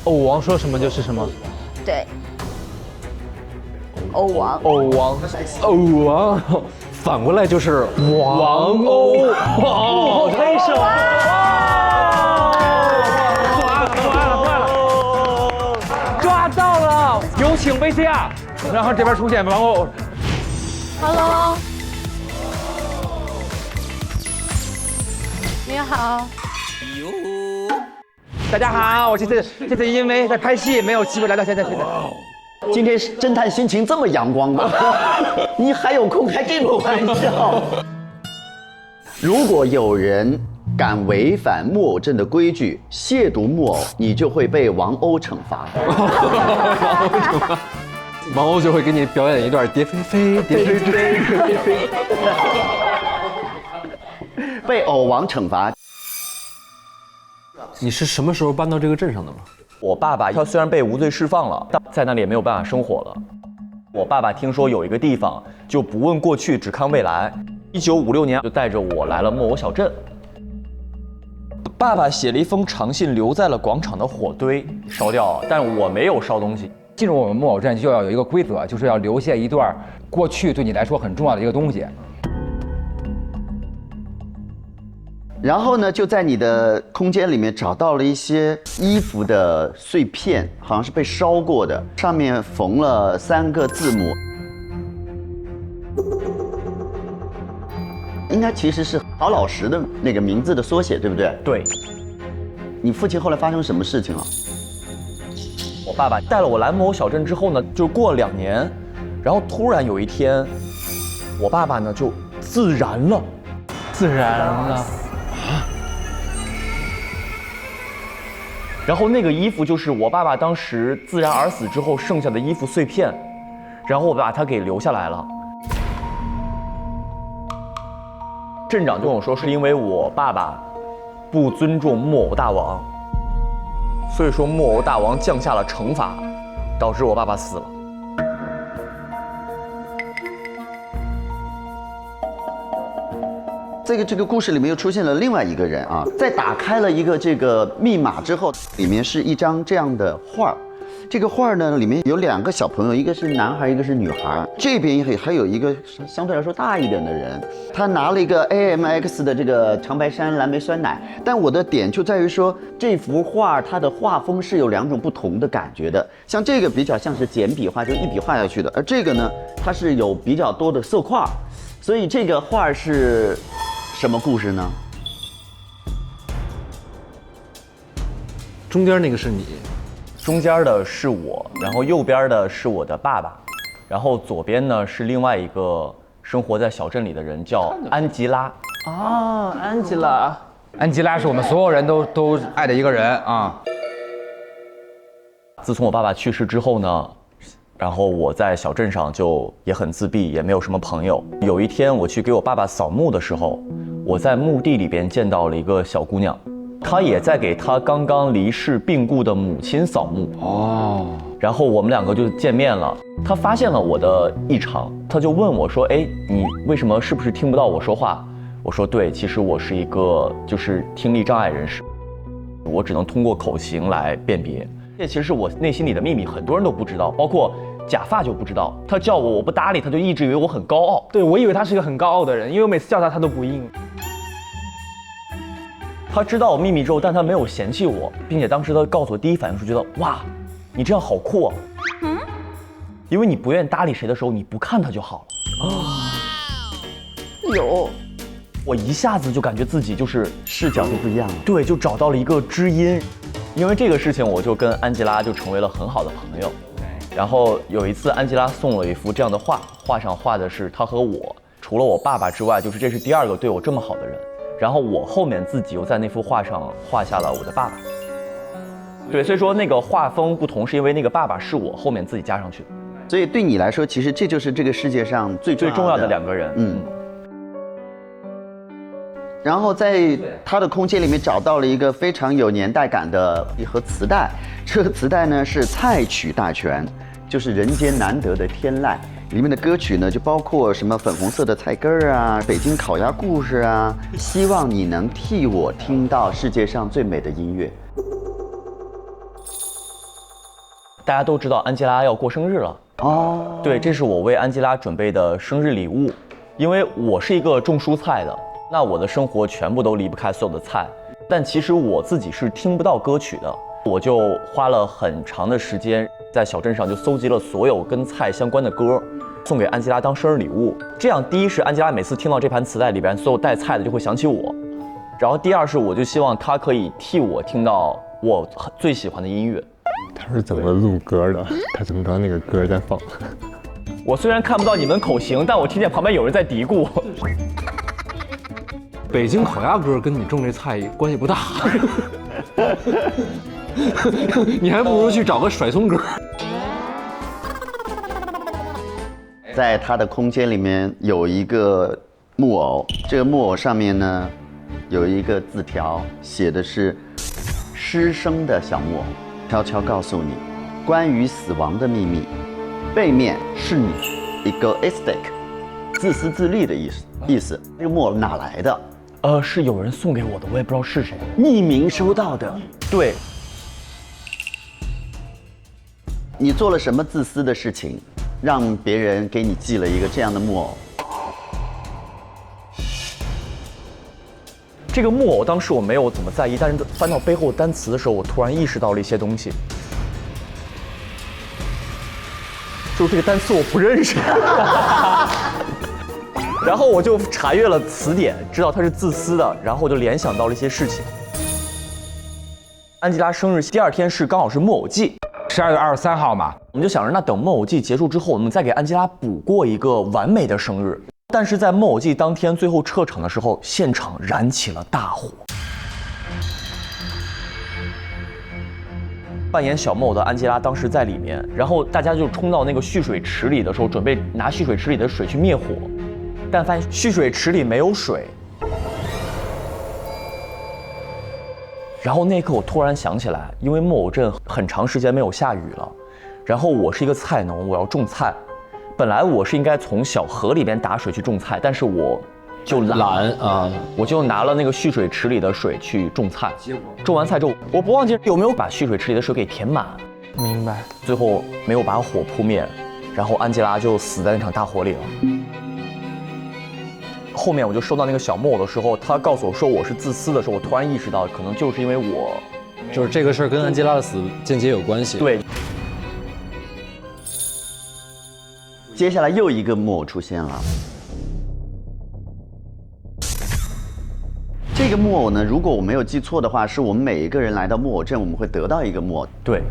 偶王说什么就是什么。对。偶王，偶王，反过来就是王欧，幕后推手，坏了，抓到了，有请 VCR， 然后这边出现王欧 ，Hello， 你好，大家好，我这次因为在拍戏没有机会来到现在。今天侦探心情这么阳光吗？你还有空开这种玩笑？如果有人敢违反木偶镇的规矩，亵渎木偶，你就会被王欧惩罚。王欧就会给你表演一段蝶飞飞，蝶飞飞，被偶王惩罚。你是什么时候搬到这个镇上的吗？我爸爸他虽然被无罪释放了，但在那里也没有办法生活了。我爸爸听说有一个地方就不问过去，只看未来。1956年就带着我来了木偶小镇。爸爸写了一封长信留在了广场的火堆，烧掉，但我没有烧东西。进入我们木偶镇就要有一个规则，就是要留下一段过去对你来说很重要的一个东西。然后呢，就在你的空间里面找到了一些衣服的碎片，好像是被烧过的，上面缝了3个字母，应该其实是郝老师的那个名字的缩写，对不对？对。你父亲后来发生什么事情了？我爸爸带了我来木偶小镇之后呢，就过了2年，然后突然有一天，我爸爸呢就自燃了。然后那个衣服就是我爸爸当时自燃而死之后剩下的衣服碎片，然后我把它给留下来了。镇长跟我说，是因为我爸爸不尊重木偶大王，所以说木偶大王降下了惩罚，导致我爸爸死了。这个故事里面又出现了另外一个人啊，在打开了一个这个密码之后，里面是一张这样的画。这个画呢，里面有2个小朋友，一个是男孩，一个是女孩。这边还有一个相对来说大一点的人，他拿了一个 AMX 的这个长白山蓝莓酸奶。但我的点就在于说，这幅画它的画风是有2种不同的感觉的。像这个比较像是简笔画，就一笔画下去的，而这个呢，它是有比较多的色块，所以这个画是什么故事呢？中间那个是你。中间的是我，然后右边的是我的爸爸，然后左边呢是另外一个生活在小镇里的人，叫安吉拉。啊，安吉拉，安吉拉是我们所有人都爱的一个人啊。自从我爸爸去世之后呢，然后我在小镇上就也很自闭，也没有什么朋友。有一天我去给我爸爸扫墓的时候，我在墓地里边见到了一个小姑娘。他也在给他刚刚离世病故的母亲扫墓哦，然后我们2个就见面了。他发现了我的异常，他就问我说：“哎，你为什么是不是听不到我说话？”我说：“对，其实我是一个就是听力障碍人士，我只能通过口型来辨别。这其实是我内心里的秘密，很多人都不知道，包括假发就不知道。他叫我不搭理，他就一直以为我很高傲。对，我以为他是一个很高傲的人，因为我每次叫他，他都不应。他知道我秘密之后，但他没有嫌弃我，并且当时他告诉我第一反应是觉得哇，你这样好酷啊！因为你不愿意搭理谁的时候，你不看他就好了。有，我一下子就感觉自己就是视角就不一样了。对，就找到了一个知音。因为这个事情，我就跟安吉拉就成为了很好的朋友。然后有一次，安吉拉送了一幅这样的画，画上画的是他和我除了我爸爸之外，就是这是第2个对我这么好的人。然后我后面自己又在那幅画上画下了我的爸爸。对，所以说那个画风不同，是因为那个爸爸是我后面自己加上去的。所以对你来说，其实这就是这个世界上最重要的2个人。然后在他的空间里面找到了一个非常有年代感的一盒磁带，这个磁带呢是菜曲大全，就是人间难得的天籁。里面的歌曲呢就包括什么粉红色的菜根儿啊、北京烤鸭故事啊，希望你能替我听到世界上最美的音乐。大家都知道安吉拉要过生日了哦，对，这是我为安吉拉准备的生日礼物，因为我是一个种蔬菜的。那我的生活全部都离不开所有的菜，但其实我自己是听不到歌曲的，我就花了很长的时间在小镇上就搜集了所有跟菜相关的歌，送给安吉拉当生日礼物。这样，第一是安吉拉每次听到这盘磁带里边所有带菜的就会想起我，然后第2是我就希望她可以替我听到我最喜欢的音乐。他是怎么录歌的？他怎么知道那个歌在放？我虽然看不到你们口型，但我听见旁边有人在嘀咕。北京烤鸭歌跟你种这菜关系不大，你还不如去找个甩葱歌。在他的空间里面有一个木偶，这个木偶上面呢有一个字条，写的是失声的小木偶，悄悄告诉你关于死亡的秘密，背面是你 egoistic 自私自利的意思。这个木偶哪来的？是有人送给我的，我也不知道是谁，匿名收到的。对，你做了什么自私的事情，让别人给你寄了一个这样的木偶？这个木偶当时我没有怎么在意，但是翻到背后单词的时候，我突然意识到了一些东西。就是这个单词我不认识。然后我就查阅了词典，知道它是自私的，然后我就联想到了一些事情。安吉拉生日第2天是刚好是木偶季，12月23号嘛，我们就想着那等木偶季结束之后，我们再给安吉拉补过一个完美的生日。但是在木偶季当天最后撤场的时候，现场燃起了大火。扮演小木偶的安吉拉当时在里面，然后大家就冲到那个蓄水池里的时候，准备拿蓄水池里的水去灭火。但发现蓄水池里没有水，然后那一刻我突然想起来，因为木偶镇很长时间没有下雨了，然后我是一个菜农，我要种菜，本来我是应该从小河里边打水去种菜，但是我就懒啊，我就拿了那个蓄水池里的水去种菜，种完菜之后，我不忘记有没有把蓄水池里的水给填满，明白，最后没有把火扑灭，然后安吉拉就死在那场大火里了。后面我就收到那个小木偶的时候，他告诉我说我是自私的时候，我突然意识到，可能就是因为我，就是这个事儿跟安吉拉的死间接有关系。对。接下来又一个木偶出现了。这个木偶呢，如果我没有记错的话，是我们每一个人来到木偶镇，我们会得到一个木偶。对。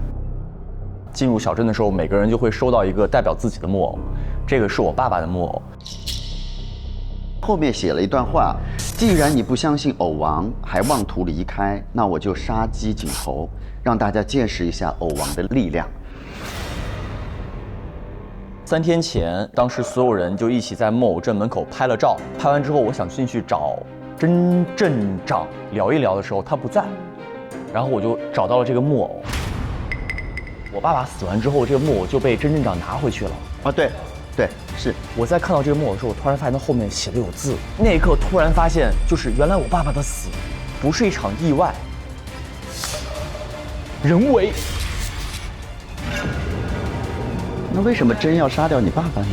进入小镇的时候，每个人就会收到一个代表自己的木偶，这个是我爸爸的木偶。后面写了一段话：既然你不相信偶王，还妄图离开，那我就杀鸡儆猴，让大家见识一下偶王的力量。3天前，当时所有人就一起在木偶镇门口拍了照。拍完之后，我想进去找真镇长聊一聊的时候，他不在，然后我就找到了这个木偶。我爸爸死完之后，这个木偶就被真镇长拿回去了。啊，对。对，是我在看到这个木偶的时候，我突然发现它后面写的有字。那一刻突然发现，就是原来我爸爸的死不是一场意外，人为。那为什么真要杀掉你爸爸呢？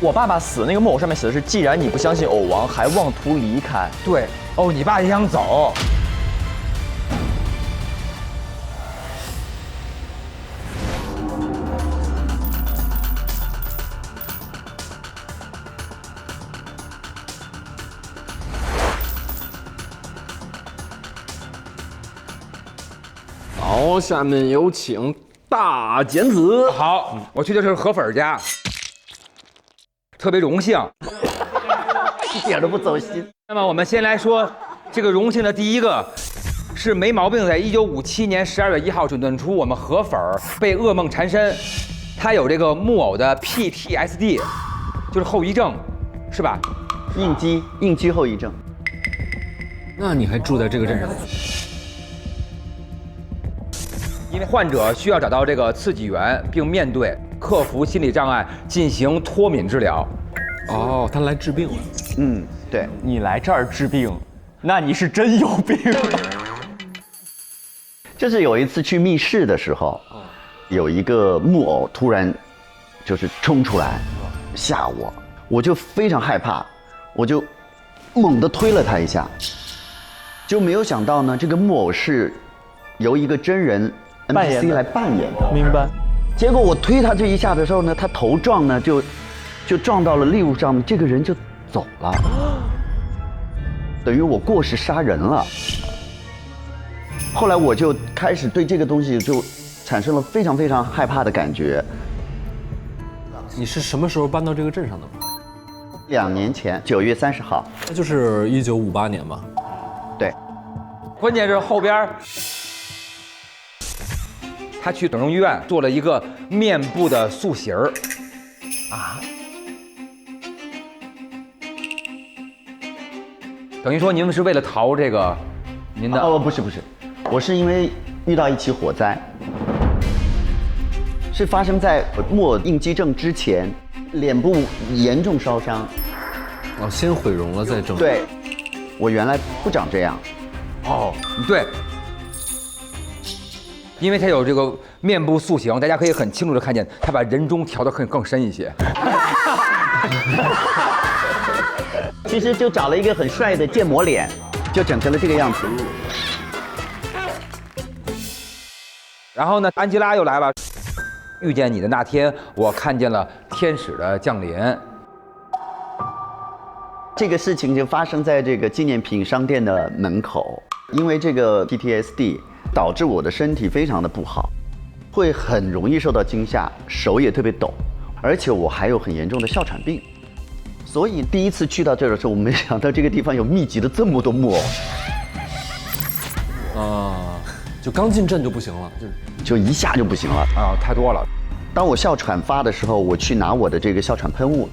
我爸爸死，那个木偶上面写的是：既然你不相信偶王，还妄图离开。对，哦，你爸也想走。好，下面有请大剪子。好，我去的是河粉家。特别荣幸，一点都不走心。那么我们先来说这个荣幸的第一个，是没毛病在1957年12月1号诊断出我们何粉儿被噩梦缠身，他有这个木偶的 PTSD， 就是后遗症，是吧？应激后遗症。那你还住在这个镇上？因为患者需要找到这个刺激源，并面对克服心理障碍，进行脱敏治疗。哦，他来治病了。对，你来这儿治病，那你是真有病。就是有一次去密室的时候，有一个木偶突然就是冲出来吓我，我就非常害怕，我就猛地推了他一下，就没有想到呢，这个木偶是由一个真人 NPC 来扮演的。明白。结果我推他这一下的时候呢，他头撞呢就撞到了立物上，这个人就走了，等于我过失杀人了。后来我就开始对这个东西就产生了非常非常害怕的感觉。你是什么时候搬到这个镇上的吗？2年前9月30号，那就是1958年吧？对。关键是后边他去整容医院做了一个面部的塑形儿。啊？等于说您们是为了逃这个您的？不是，我是因为遇到一起火灾，是发生在木偶应激症之前，脸部严重烧伤。哦，先毁容了再整。对，我原来不长这样。哦，对，因为他有这个面部塑形，大家可以很清楚的看见他把人中调得更深一些。其实就找了一个很帅的建模脸，就整成了这个样子。然后呢，安吉拉又来了。遇见你的那天，我看见了天使的降临。这个事情就发生在这个纪念品商店的门口，因为这个 PTSD 导致我的身体非常的不好，会很容易受到惊吓，手也特别抖，而且我还有很严重的哮喘病。所以第一次去到这儿的时候，我没想到这个地方有密集的这么多木偶。就刚进镇就不行了，就一下就不行了啊，太多了。当我哮喘发的时候，我去拿我的这个哮喘喷雾，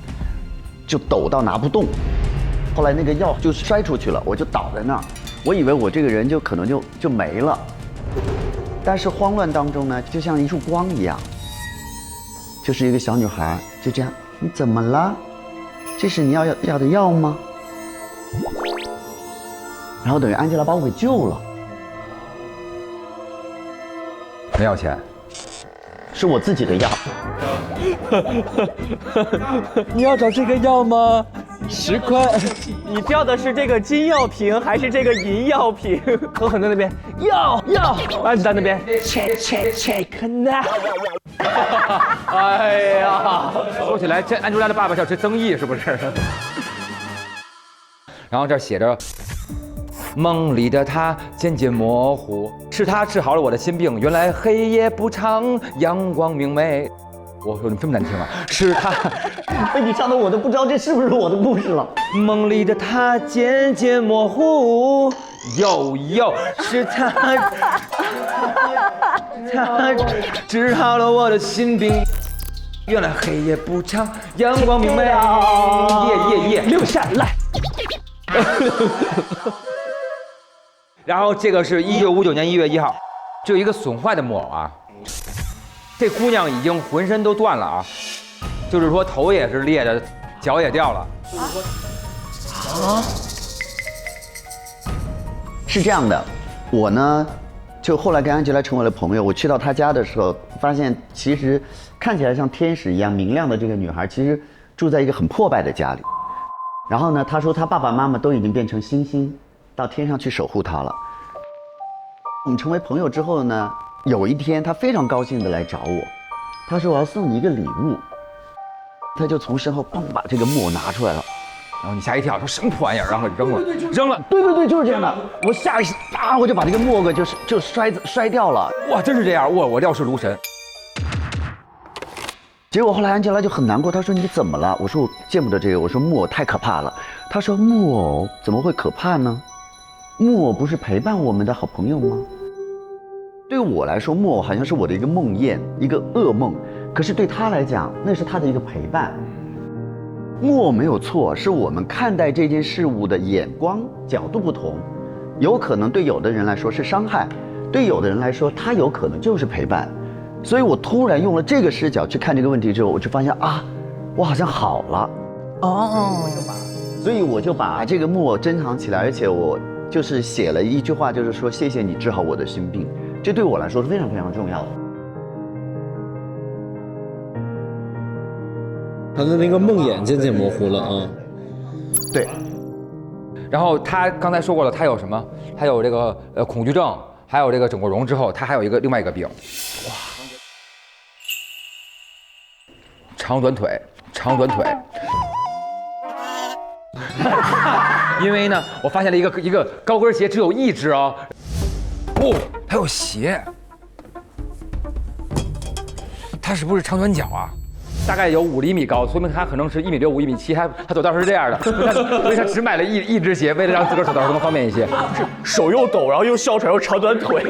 就抖到拿不动。后来那个药就摔出去了，我就倒在那儿，我以为我这个人就可能就没了。但是慌乱当中呢，就像一束光一样，就是一个小女孩就这样，你怎么了？这是你要的药吗？然后等于安吉拉把我给救了。没要钱，是我自己的药。你要找这个药吗？10块。你要的是这个金药瓶还是这个银药瓶？何狠在那边，药，安吉在那边 check now。哎呀，说起来，这安吉拉的爸爸叫曾毅是不是？然后这写着。梦里的他渐渐模糊，是他治好了我的心病。原来黑夜不长，阳光明媚。我说你这么难听啊！是他被你唱的我都不知道这是不是我的故事了。梦里的他渐渐模糊，是他治好了我的心病。原来黑夜不长，阳光明媚。耶，留下来。然后这个是1959年1月1号，这有一个损坏的木偶啊，这姑娘已经浑身都断了啊，就是说头也是裂的，脚也掉了。是这样的，我呢，就后来跟安吉拉成为了朋友。我去到她家的时候，发现其实看起来像天使一样明亮的这个女孩，其实住在一个很破败的家里。然后呢，她说她爸爸妈妈都已经变成星星，到天上去守护她了。我们成为朋友之后呢，有一天她非常高兴的来找我，她说我要送你一个礼物。她就从身后嘣把这个木偶拿出来了。然后你吓一跳，说什么破玩意儿，然后扔了。对，就是这样的。我吓一啊，我就把这个木偶给就摔掉了。哇，真是这样，我料事如神。结果后来安吉拉就很难过，她说你怎么了？我说我见不得这个，我说木偶太可怕了。她说木偶怎么会可怕呢？木偶不是陪伴我们的好朋友吗？对我来说，木偶好像是我的一个梦魇，一个噩梦。可是对他来讲，那是他的一个陪伴。木偶没有错，是我们看待这件事物的眼光角度不同，有可能对有的人来说是伤害，对有的人来说，他有可能就是陪伴。所以我突然用了这个视角去看这个问题之后，我就发现啊，我好像好了。所以我就把这个木偶珍藏起来，而且我就是写了一句话，就是说谢谢你治好我的心病，这对我来说是非常非常重要的。他的那个梦魇渐渐模糊了啊。对。然后他刚才说过了，他有什么？他有这个恐惧症，还有这个整过容之后，他还有另外一个病，哇，长短腿。因为呢，我发现了一个高跟鞋只有一只哦，还有鞋，他是不是长短脚啊？大概有5厘米高，说明他可能是1.6米、1.7米，他走道是这样的，所以他只买了一只鞋，为了让自个儿走道更方便一些。手又抖，然后又哮喘，又长短腿，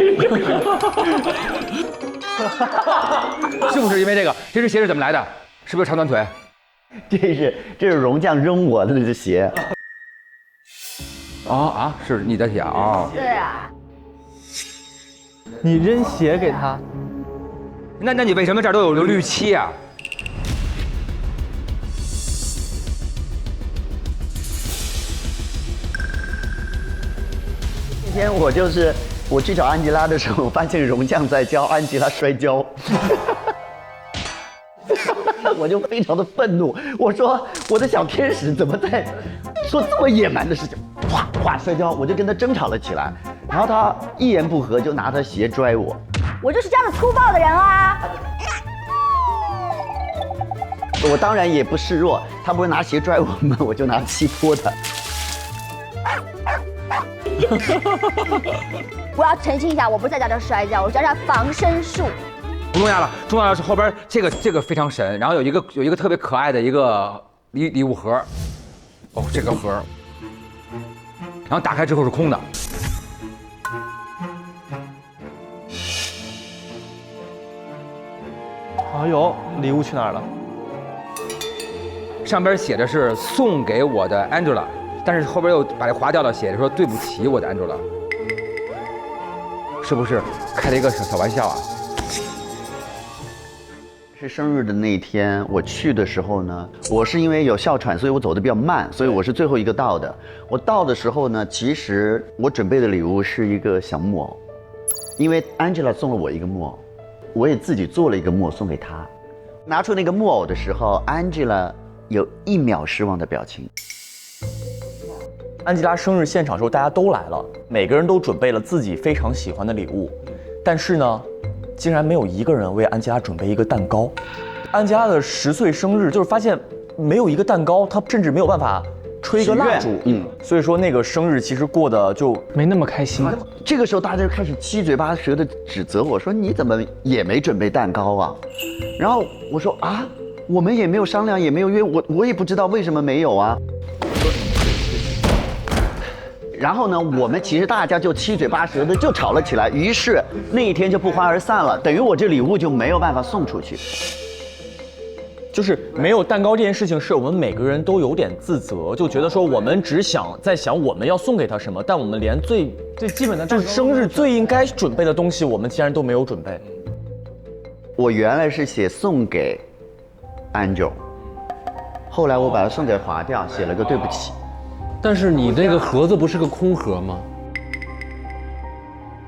是不是因为这个？这只鞋是怎么来的？是不是长短腿？这是荣将扔我的这鞋。是你的鞋啊？对啊。你扔鞋给他，那你为什么这儿都有绿漆啊？那天我去找安吉拉的时候，我发现荣将在教安吉拉摔跤。我就非常的愤怒，我说我的小天使怎么在做这么野蛮的事情？哗哗摔跤，我就跟他争吵了起来，然后他一言不合就拿他鞋拽我。我就是这样的粗暴的人啊！我当然也不示弱，他不是拿鞋拽我吗？我就拿漆泼他。我要澄清一下，我不是在教他摔跤，我教他防身术。不重要了，重要的是后边这个非常神，然后有一个特别可爱的一个礼物盒，这个盒，然后打开之后是空的。哎呦，礼物去哪儿了？上边写的是送给我的 Angela， 但是后边又把这划掉了，写着说对不起我的 Angela， 是不是开了一个小玩笑啊？是生日的那一天，我去的时候呢，我是因为有哮喘，所以我走得比较慢，所以我是最后一个到的。我到的时候呢，其实我准备的礼物是一个小木偶，因为 Angela 送了我一个木偶，我也自己做了一个木偶送给她。拿出那个木偶的时候 ，Angela 有1秒失望的表情。安吉拉生日现场的时候，大家都来了，每个人都准备了自己非常喜欢的礼物，但是呢，竟然没有一个人为安吉拉准备一个蛋糕。安吉拉的10岁生日，就是发现没有一个蛋糕，她甚至没有办法吹一个蜡烛。所以说那个生日其实过得就没那么开心。这个时候大家就开始七嘴八舌的指责我说：“你怎么也没准备蛋糕啊？”然后我说：“啊，我们也没有商量，也没有约，我也不知道为什么没有啊。”然后呢，我们其实大家就七嘴八舌的就吵了起来，于是那一天就不欢而散了，等于我这礼物就没有办法送出去。就是没有蛋糕这件事情，是我们每个人都有点自责，就觉得说我们只在想我们要送给他什么，但我们连最基本的就是生日最应该准备的东西，我们竟然都没有准备。我原来是写送给 Angel， 后来我把它送给划掉，写了个对不起。但是你那个盒子不是个空盒吗？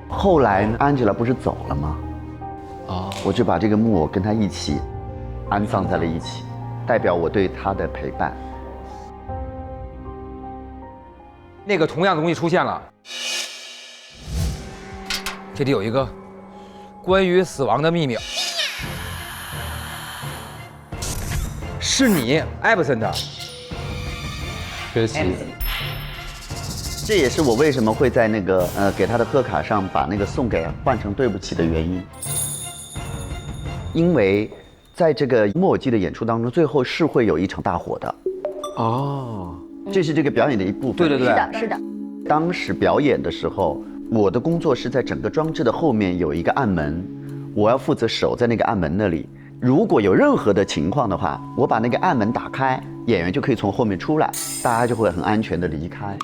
后来 Angela 不是走了吗？我就把这个木偶跟她一起安葬在了一起，代表我对她的陪伴。那个同样的东西出现了，这里有一个关于死亡的秘密，是你 Absent 学习。这也是我为什么会在那个给他的贺卡上把那个送给换成对不起的原因，因为在这个木偶剧的演出当中，最后是会有一场大火的。哦，这是这个表演的一部分。对对对，是的，是的。当时表演的时候，我的工作是在整个装置的后面有一个暗门，我要负责守在那个暗门那里。如果有任何的情况的话，我把那个暗门打开，演员就可以从后面出来，大家就会很安全的离开。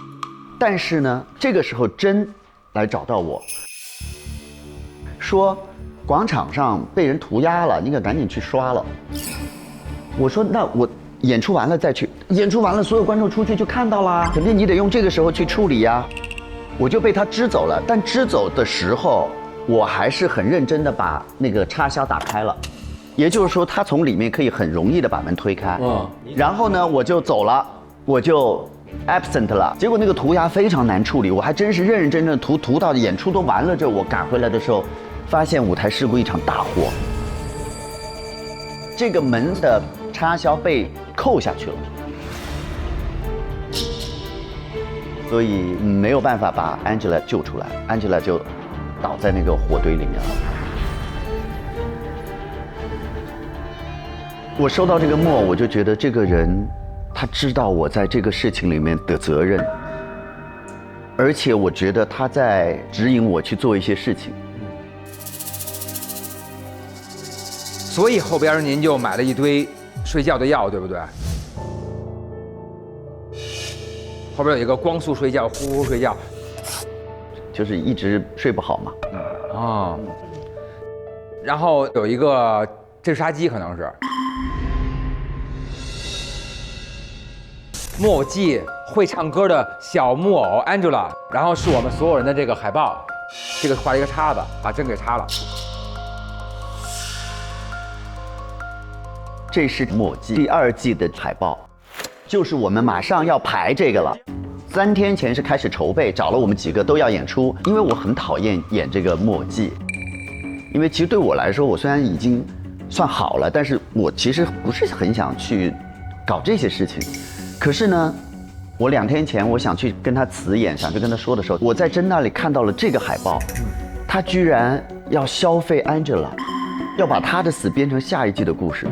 但是呢，这个时候真来找到我，说广场上被人涂鸦了，你可赶紧去刷了。我说那我演出完了再去，演出完了所有观众出去就看到啦，肯定你得用这个时候去处理呀。我就被他支走了，但支走的时候，我还是很认真的把那个插销打开了，也就是说他从里面可以很容易的把门推开。然后呢，我就走了，我就 absent 了。结果那个涂鸦非常难处理，我还真是认认真真涂到演出都完了之后，我赶回来的时候，发现舞台事故一场大火，这个门的插销被扣下去了，所以没有办法把 Angela 救出来 ，Angela 就倒在那个火堆里面了。我收到这个木偶，我就觉得这个人，他知道我在这个事情里面的责任，而且我觉得他在指引我去做一些事情。所以后边您就买了一堆睡觉的药，对不对？后边有一个光速睡觉，呼呼睡觉，就是一直睡不好嘛。哦。然后有一个这是杀鸡，可能是木偶剧会唱歌的小木偶 Angela， 然后是我们所有人的这个海报，这个画了一个叉子，把针给插了。这是木偶剧第2季的海报，就是我们马上要排这个了。3天前是开始筹备，找了我们几个都要演出，因为我很讨厌演这个木偶剧，因为其实对我来说，我虽然已经算好了，但是我其实不是很想去搞这些事情。可是呢，我2天前我想去跟他辞演，想去跟他说的时候，我在真那里看到了这个海报，他居然要消费 Angela， 要把他的死变成下一季的故事。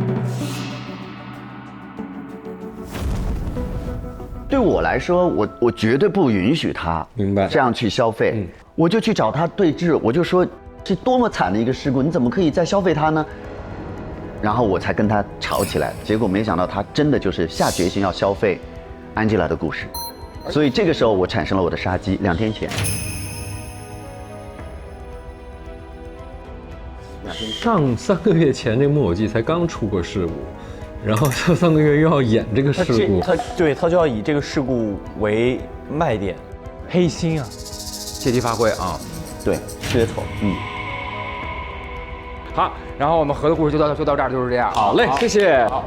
对我来说，我绝对不允许他这样去消费。我就去找他对峙，我就说这多么惨的一个事故，你怎么可以再消费他呢？然后我才跟他吵起来，结果没想到他真的就是下决心要消费 Angela 的故事，所以这个时候我产生了我的杀机。2天前，上3个月前这个木偶剧才刚出过事故，然后这3个月又要演这个事故，他就要以这个事故为卖点，黑心啊，借题发挥啊，对，噱头，好，然后我们合的故事就到这儿，就是这样。好嘞，谢谢。好。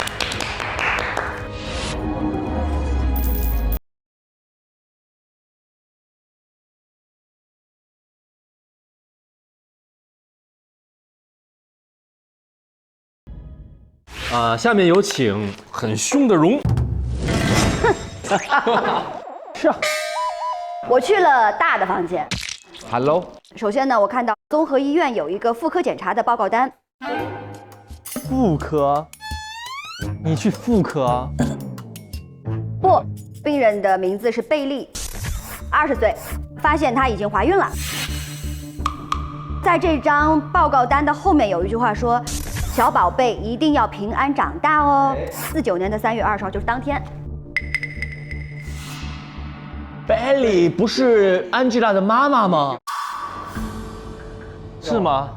下面有请很凶的荣。是啊。我去了大的房间。Hello。首先呢，我看到综合医院有一个妇科检查的报告单。妇科？你去妇科？不，病人的名字是贝利，20岁，发现她已经怀孕了。在这张报告单的后面有一句话说：“小宝贝一定要平安长大哦。”49年的3月20号就是当天。贝利不是 Angela 的妈妈吗？是吗？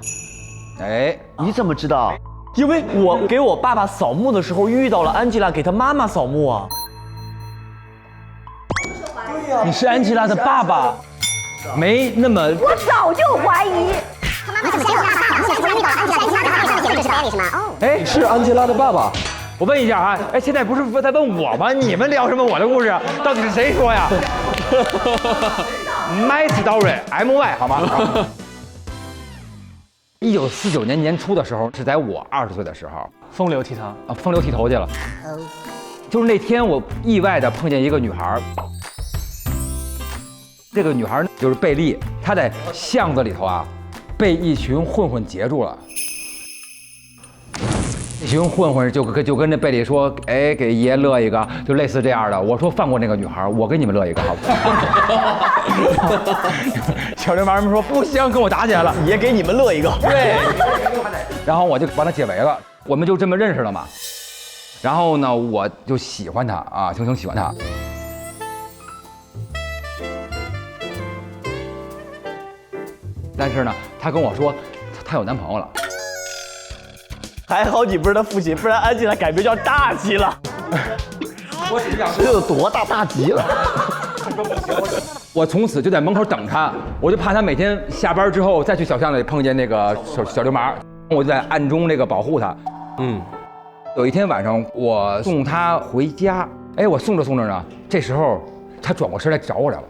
哎，你怎么知道？因为我给我爸爸扫墓的时候遇到了 Angela 给他妈妈扫墓啊。对呀，你是 Angela 的爸爸，没那么……我早就怀疑。你怎么见过他？而且突然遇到 Angela 的爸爸，就是 Bailey 是吗？哦，哎，是 Angela 的爸爸。我问一下啊，哎，现在不是在问我吗？你们聊什么我的故事？到底是谁说呀？My story MY 好吗？1949年年初的时候，是在我20岁的时候，风流倜傥啊，风流剃头去了。就是那天我意外的碰见一个女孩，这个女孩就是贝利，她在巷子里头啊，被一群混混截住了。那群混混就跟那贝利说，哎，给爷乐一个，就类似这样的。我说放过那个女孩，我给你们乐一个，好不好？小流氓们说不行，跟我打起来了，也给你们乐一个。对，然后我就帮他解围了，我们就这么认识了嘛。然后呢，我就喜欢他啊，挺喜欢他。但是呢，他跟我说他有男朋友了。还好你不是他父亲，不然安吉拉改名叫大吉了。这有多大吉了？我从此就在门口等他，我就怕他每天下班之后再去小巷里碰见那个小流氓，我就在暗中这个保护他。有一天晚上我送他回家，哎，我送着呢，这时候他转过身来找我来了，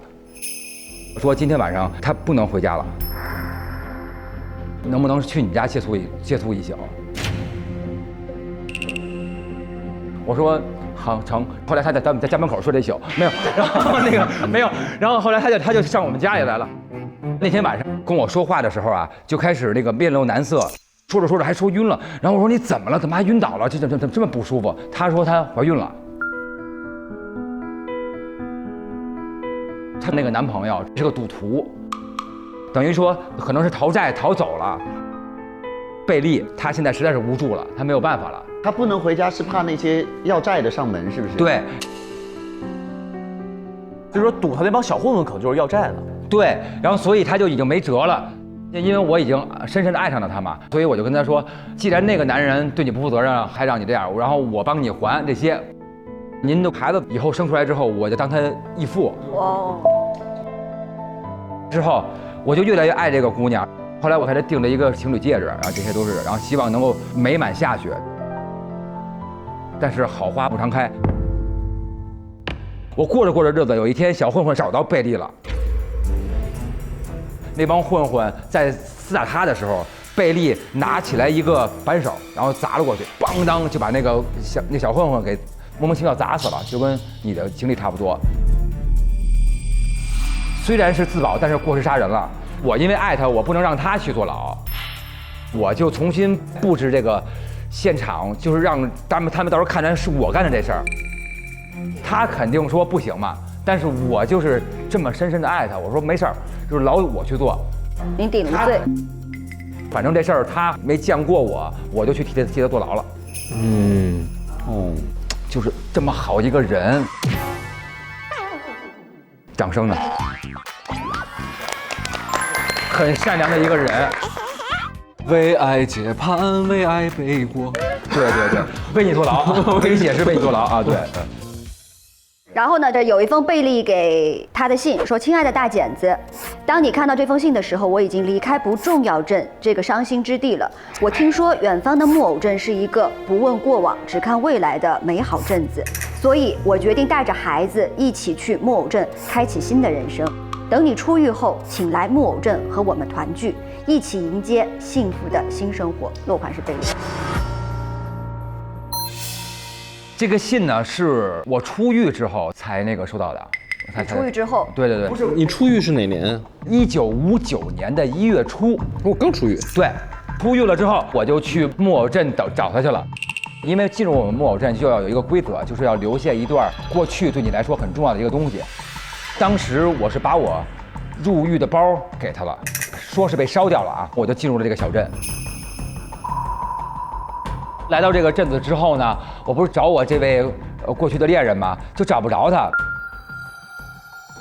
我说今天晚上他不能回家了，能不能去你家借宿一宿？我说好成。后来他在家门口睡了一宿，没有，然后那个没有，然后后来他就上我们家里来了。那天晚上跟我说话的时候啊，就开始那个面露难色，说着还说晕了。然后我说你怎么了？怎么还晕倒了？这么不舒服？他说她怀孕了。她那个男朋友是个赌徒，等于说可能是逃债逃走了。贝利他现在实在是无助了，他没有办法了。他不能回家是怕那些要债的上门，是不是？对，就是说赌他那帮小混混可能就是要债了。对，然后所以他就已经没辙了，因为我已经深深的爱上了他嘛，所以我就跟他说，既然那个男人对你不负责任，还让你这样，然后我帮你还这些，您的孩子以后生出来之后，我就当他义父。哇！之后我就越来越爱这个姑娘，后来我给她订了一个情侣戒指，然后这些都是，然后希望能够美满下去。但是好花不常开，我过着日子，有一天小混混找到贝利了。那帮混混在厮打他的时候，贝利拿起来一个扳手，然后砸了过去，邦当就把那小混混给莫名其妙砸死了，就跟你的经历差不多。虽然是自保，但是过失杀人了。我因为爱他，我不能让他去坐牢，我就重新布置这个现场，就是让他们到时候看来是我干的这事儿。他肯定说不行嘛，但是我就是这么深深的爱他，我说没事儿，就是牢我去做。您顶了罪。反正这事儿他没见过我，我就去替他坐牢了。就是这么好一个人。掌声呢？很善良的一个人。为爱结伴，为爱背锅。对，为你坐牢，我给你解释为你坐牢啊，对。然后呢，这有一封贝利给他的信，说：“亲爱的大剪子，当你看到这封信的时候，我已经离开不重要镇这个伤心之地了。我听说远方的木偶镇是一个不问过往，只看未来的美好镇子，所以我决定带着孩子一起去木偶镇，开启新的人生。等你出狱后，请来木偶镇和我们团聚，一起迎接幸福的新生活。”落款是贝利。这个信呢，是我出狱之后才收到的。出狱之后？对。不是，你出狱是哪年？1959年的1月初。我刚出狱。对，出狱了之后，我就去木偶镇找他去了。因为进入我们木偶镇就要有一个规则，就是要留下一段过去对你来说很重要的一个东西。当时我是把我入狱的包给他了，说是被烧掉了啊，我就进入了这个小镇。来到这个镇子之后呢，我不是找我这位过去的恋人吗？就找不着他。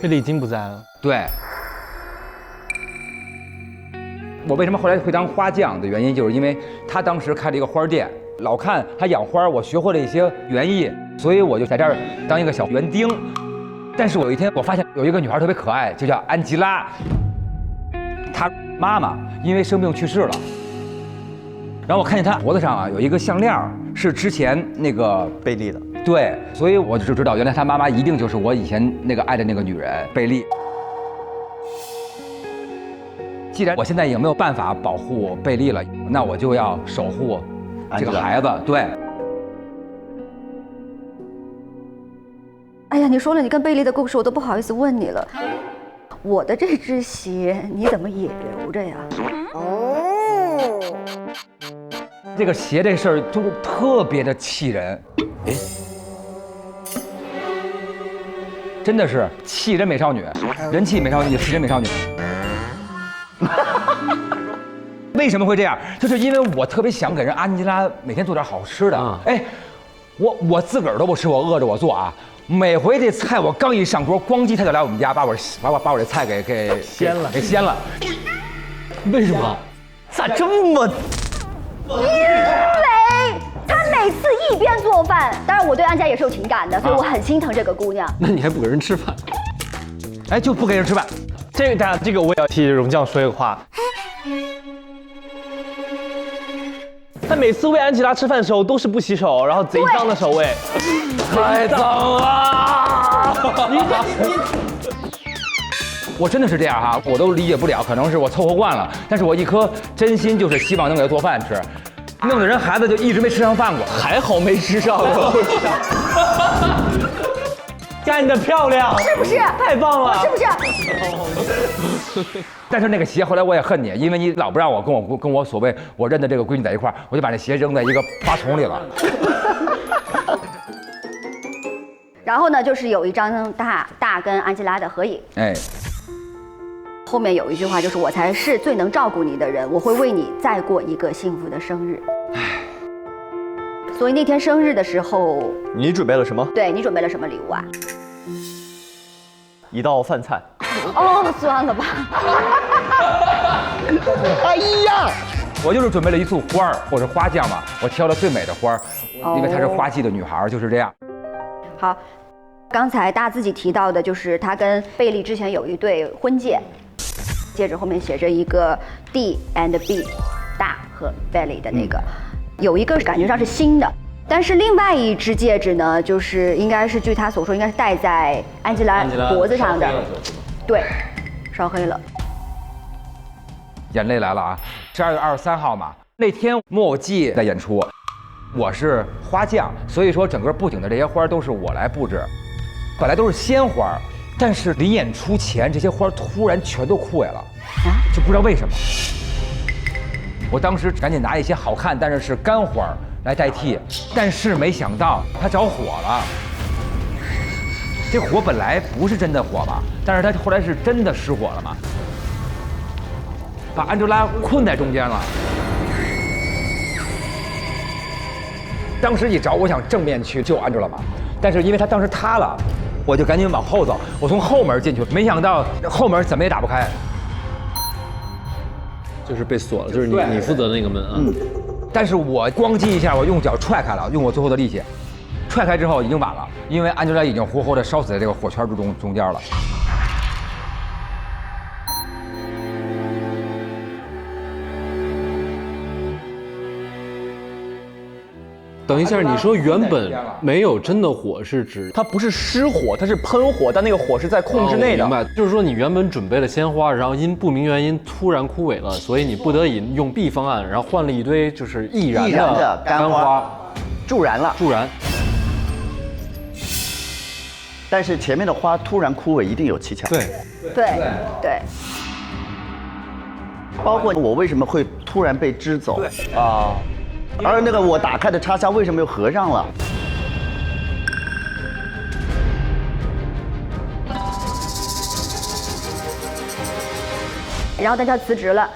贝利已经不在了。对。我为什么后来会当花匠的原因，就是因为他当时开了一个花店，老看他养花，我学会了一些园艺，所以我就在这儿当一个小园丁。但是有一天我发现有一个女孩特别可爱，就叫安吉拉。她妈妈因为生病去世了。然后我看见他脖子上啊有一个项链，是之前那个贝利的。对，所以我就知道原来他妈妈一定就是我以前那个爱的那个女人贝利。既然我现在已经没有办法保护贝利了，那我就要守护这个孩子。对。哎呀，你说了你跟贝利的故事，我都不好意思问你了。我的这只鞋你怎么也留着呀？这个鞋这事儿就是特别的气人，哎，真的是气人美少女，人气美少女，气人美少女。为什么会这样？就是因为我特别想给人安吉拉每天做点好吃的。哎，我自个儿都不吃，我饿着我做啊。每回这菜我刚一上桌，咣叽他就来我们家把我这菜给掀了，给掀了。为什么？咋这么？因为他每次一边做饭，当然我对安佳也是有情感的，所以我很心疼这个姑娘。那你还不给人吃饭？哎，就不给人吃饭。这个我也要替荣酱说一个话。他每次喂安吉拉吃饭的时候都是不洗手，然后贼脏的手喂，太脏了！我真的是这样哈，我都理解不了，可能是我凑合惯了，但是我一颗真心就是希望能给他做饭吃，弄得人孩子就一直没吃上饭过，还好没吃上过。干得漂亮，是不是？太棒了，是不是？但是那个鞋后来我也恨你，因为你老不让我跟我所谓我认的这个闺女在一块儿，我就把那鞋扔在一个花丛里了。然后呢，就是有一张大跟安吉拉的合影，哎，后面有一句话就是我才是最能照顾你的人，我会为你再过一个幸福的生日。所以那天生日的时候，你准备了什么？对你准备了什么礼物啊？一道饭菜。哦，算了吧。哎呀，我就是准备了一束花儿或者花匠嘛，我挑了最美的花儿，因为她是花季的女孩，就是这样。好，刚才大家自己提到的就是他跟贝利之前有一对婚戒，戒指后面写着一个 D and B， 大和贝利的那个。有一个感觉上是新的，但是另外一只戒指呢，就是应该是据他所说，应该是戴在安吉拉脖子上的，对，烧黑了。眼泪来了啊！12月23号嘛，那天木偶季在演出，我是花匠，所以说整个布景的这些花都是我来布置，本来都是鲜花，但是临演出前这些花突然全都枯萎了，就不知道为什么。我当时赶紧拿一些好看但是干花来代替，但是没想到它着火了。这火本来不是真的火吧，但是它后来是真的失火了嘛，把安吉拉困在中间了。当时一着，我想正面去救安吉拉嘛，但是因为她当时塌了，我就赶紧往后走，我从后门进去，没想到后门怎么也打不开。就是被锁了，就是你负责那个门啊。但是我咣叽一下，我用脚踹开了，用我最后的力气，踹开之后已经晚了，因为安吉拉已经活活的烧死在这个火圈中间了。等一下，你说原本没有真的火是指它不是失火，它是喷火，但那个火是在控制内的。明白，就是说你原本准备了鲜花，然后因不明原因突然枯萎了，所以你不得已用 B 方案，然后换了一堆就是易燃的干花，助燃了。助燃。但是前面的花突然枯萎，一定有蹊跷。对。包括我为什么会突然被支走啊？而那个我打开的插销为什么又合上了？然后他就辞职了。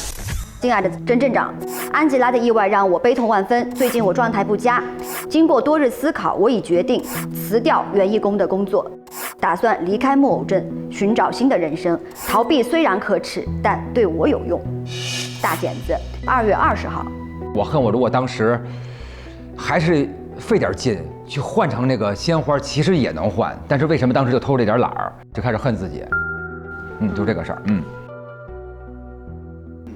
亲爱的甄镇长，安吉拉的意外让我悲痛万分。最近我状态不佳，经过多日思考，我已决定辞掉园艺工的工作，打算离开木偶镇，寻找新的人生。逃避虽然可耻，但对我有用。大剪子，2月20号。我恨我如果当时还是费点劲去换成那个鲜花，其实也能换，但是为什么当时就偷这点懒儿，就开始恨自己？就这个事儿。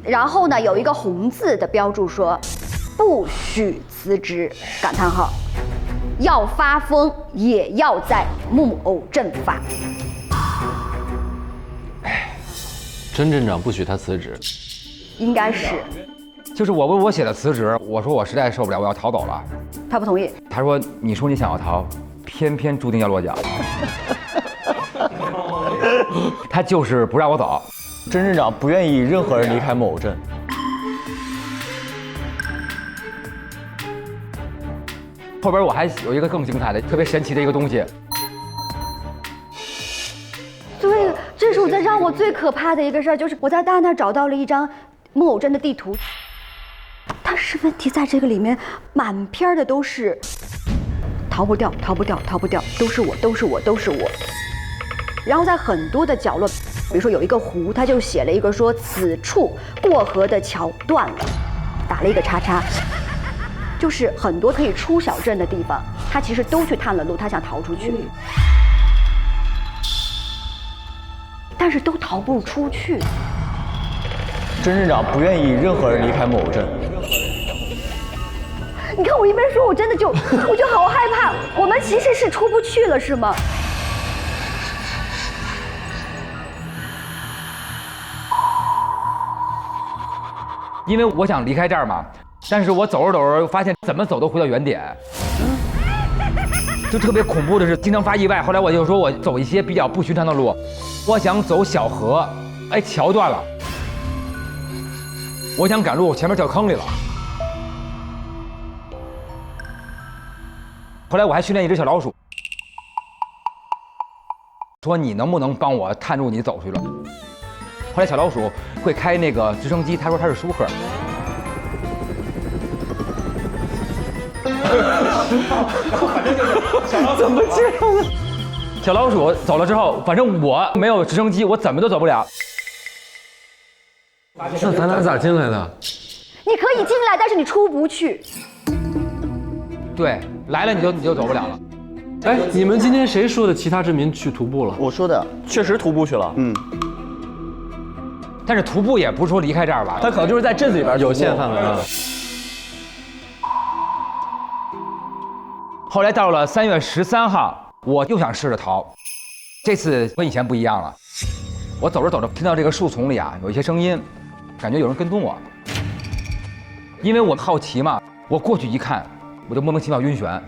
然后呢，有一个红字的标注说，不许辞职！感叹号，要发疯也要在木偶镇发。甄镇长不许他辞职，应该是。就是我写的辞职，我说我实在受不了，我要逃走了。他不同意。他说：“你说你想要逃，偏偏注定要落脚。”他就是不让我走。甄镇长不愿意任何人离开木偶镇。后边我还有一个更精彩的、特别神奇的一个东西。对，这是我在让我最可怕的一个事儿，就是我在大家那儿找到了一张木偶镇的地图，但是问题在这个里面，满篇的都是逃不掉，逃不掉，逃不掉，都是我，都是我，都是我。然后在很多的角落，比如说有一个湖，他就写了一个说此处过河的桥断了，打了一个叉叉，就是很多可以出小镇的地方，他其实都去探了路，他想逃出去。但是都逃不出去。甄镇长不愿意任何人离开木偶镇。你看我一边说，我真的就好害怕。我们其实是出不去了，是吗？因为我想离开这儿嘛，但是我走着走着发现怎么走都回到原点。就特别恐怖的是，经常发意外。后来我就说，我走一些比较不寻常的路，我想走小河，哎，桥断了。我想赶路，我前面掉坑里了。后来我还训练一只小老鼠，说你能不能帮我探住你走去了？后来小老鼠会开那个直升机，他说他是舒克。怎么知道的？小老鼠走了之后，反正我没有直升机，我怎么都走不了。那咱俩咋进来的？你可以进来，但是你出不去。对，来了你就走不了了。哎，你们今天谁说的其他镇民去徒步了？我说的，确实徒步去了。但是徒步也不是说离开这儿吧，他可能就是在镇子里边有限范围啊。后来到了3月13号，我又想试着逃，这次跟以前不一样了。我走着走着，听到这个树丛里啊有一些声音，感觉有人跟踪我。因为我好奇嘛，我过去一看，我就莫名其妙晕眩。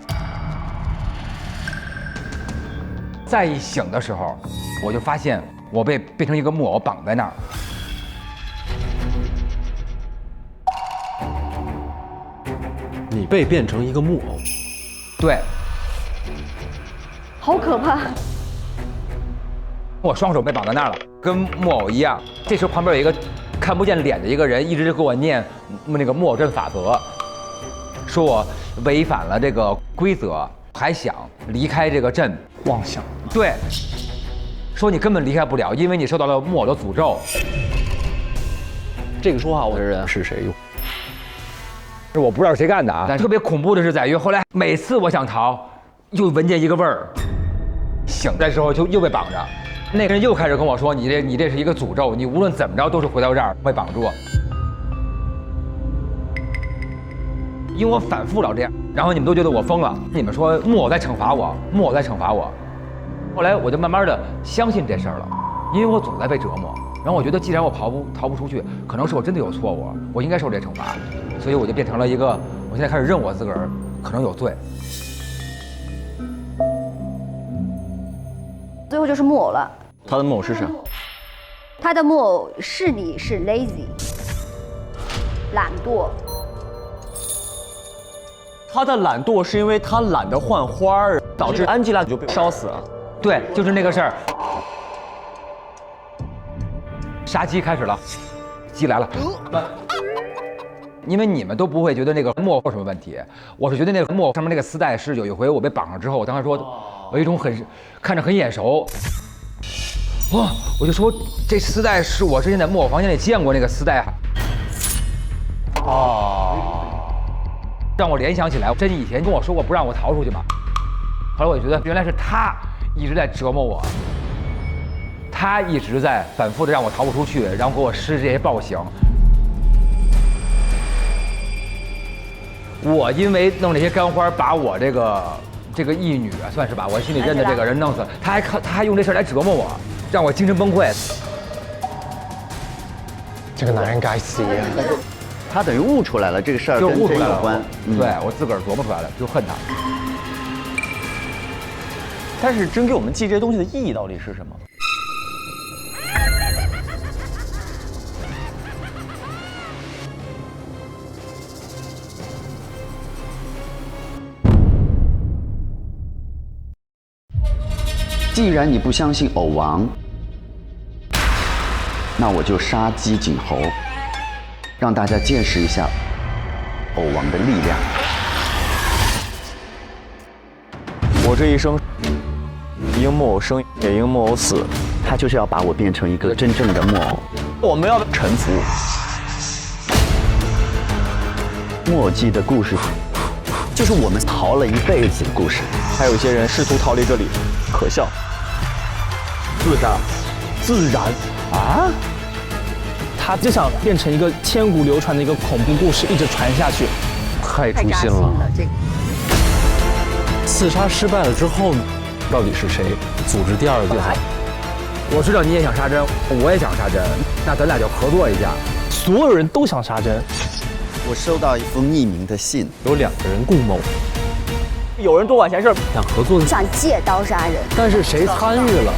再一醒的时候，我就发现我被变成一个木偶绑在那儿。你被变成一个木偶？对，好可怕！我双手被绑在那儿了，跟木偶一样。这时候旁边有一个看不见脸的一个人，一直给我念那个木偶镇法则，说我违反了这个规则，还想离开这个镇，妄想。对，说你根本离开不了，因为你受到了木偶的诅咒。这个说话我的人是谁用？我不知道谁干的啊，但特别恐怖的是在于后来每次我想逃，又闻见一个味儿，醒的时候就又被绑着。那个人又开始跟我说：“你这是一个诅咒，你无论怎么着都是回到这儿被绑住。”因为我反复老这样，然后你们都觉得我疯了，你们说木偶在惩罚我，木偶在惩罚我。后来我就慢慢的相信这事儿了，因为我总在被折磨。然后我觉得，既然我逃不出去，可能是我真的有错误，我应该受这惩罚，所以我就变成了一个，我现在开始认我自个儿可能有罪。最后就是木偶了。他的木偶是啥？他的木偶是你是 lazy， 懒惰。他的懒惰是因为他懒得换花儿，导致安吉拉就被烧死了。对，就是那个事儿。杀鸡开始了，鸡来了。因为你们都不会觉得那个木偶有什么问题，我是觉得那个木偶上面那个丝带是有一回我被绑上之后，我当时说，我有一种看着很眼熟，哇，我就说这丝带是我之前在木偶房间里见过那个丝带，让我联想起来，真以前跟我说过不让我逃出去嘛，后来我就觉得原来是他一直在折磨我。他一直在反复的让我逃不出去，然后给我施这些暴行。我因为弄这些干花，把我这个义女算是吧，我心里认的这个人弄死了。他还用这事来折磨我，让我精神崩溃。这个男人该死呀！他等于悟出来了这个事儿跟这有关。对我自个儿琢磨出来了，就恨他。但是真给我们记这些东西的意义到底是什么？既然你不相信偶王，那我就杀鸡儆猴，让大家见识一下偶王的力量。我这一生因木偶生，也因木偶死，他就是要把我变成一个真正的木偶。我们要臣服。木偶记的故事，就是我们逃了一辈子的故事。还有一些人试图逃离这里，可笑。自杀，自燃啊！他就想变成一个千古流传的一个恐怖故事，一直传下去。太诛心了。刺杀失败了之后，到底是谁组织第二个计划？我知道你也想杀真，我也想杀真，那咱俩就合作一下。所有人都想杀真。我收到一封匿名的信，有2个人共谋，有人多管闲事，想合作，想借刀杀人。但是谁参与了？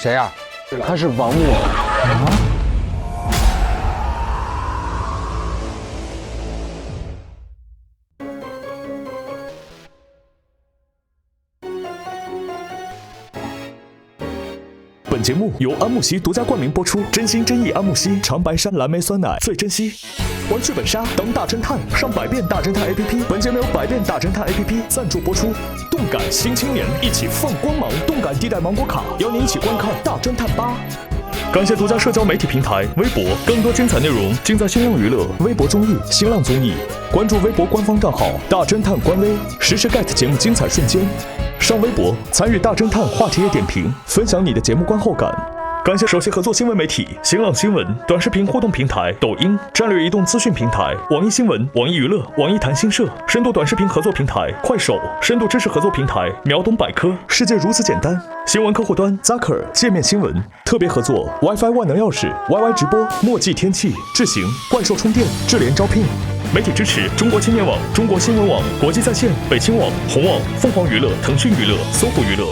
谁呀？他是王木偶。本节目由安慕希独家冠名播出，真心真意安慕希长白山蓝莓酸奶最珍惜。玩剧本杀当大侦探，上百变大侦探 APP。本节目由百变大侦探 APP 赞助播出。动感新青年，一起放光芒。动感地带芒果卡，邀您一起观看大侦探8。感谢独家社交媒体平台微博，更多精彩内容尽在新浪娱乐、微博综艺、新浪综艺。关注微博官方账号大侦探官微，实时 get 节目精彩瞬间。上微博参与大侦探话题页点评，分享你的节目观后感。感谢首席合作新闻媒体新浪新闻、短视频互动平台抖音、战略移动资讯平台网易新闻、网易娱乐、网易谈新社、深度短视频合作平台快手、深度知识合作平台秒懂百科。世界如此简单。新闻客户端 Zaker 界面新闻特别合作 WiFi 万能钥匙 YY 直播墨迹天气智行怪兽充电智联招聘。媒体支持中国青年网、中国新闻网、国际在线、北青网、红网、凤凰娱乐、腾讯娱乐、搜狐娱乐。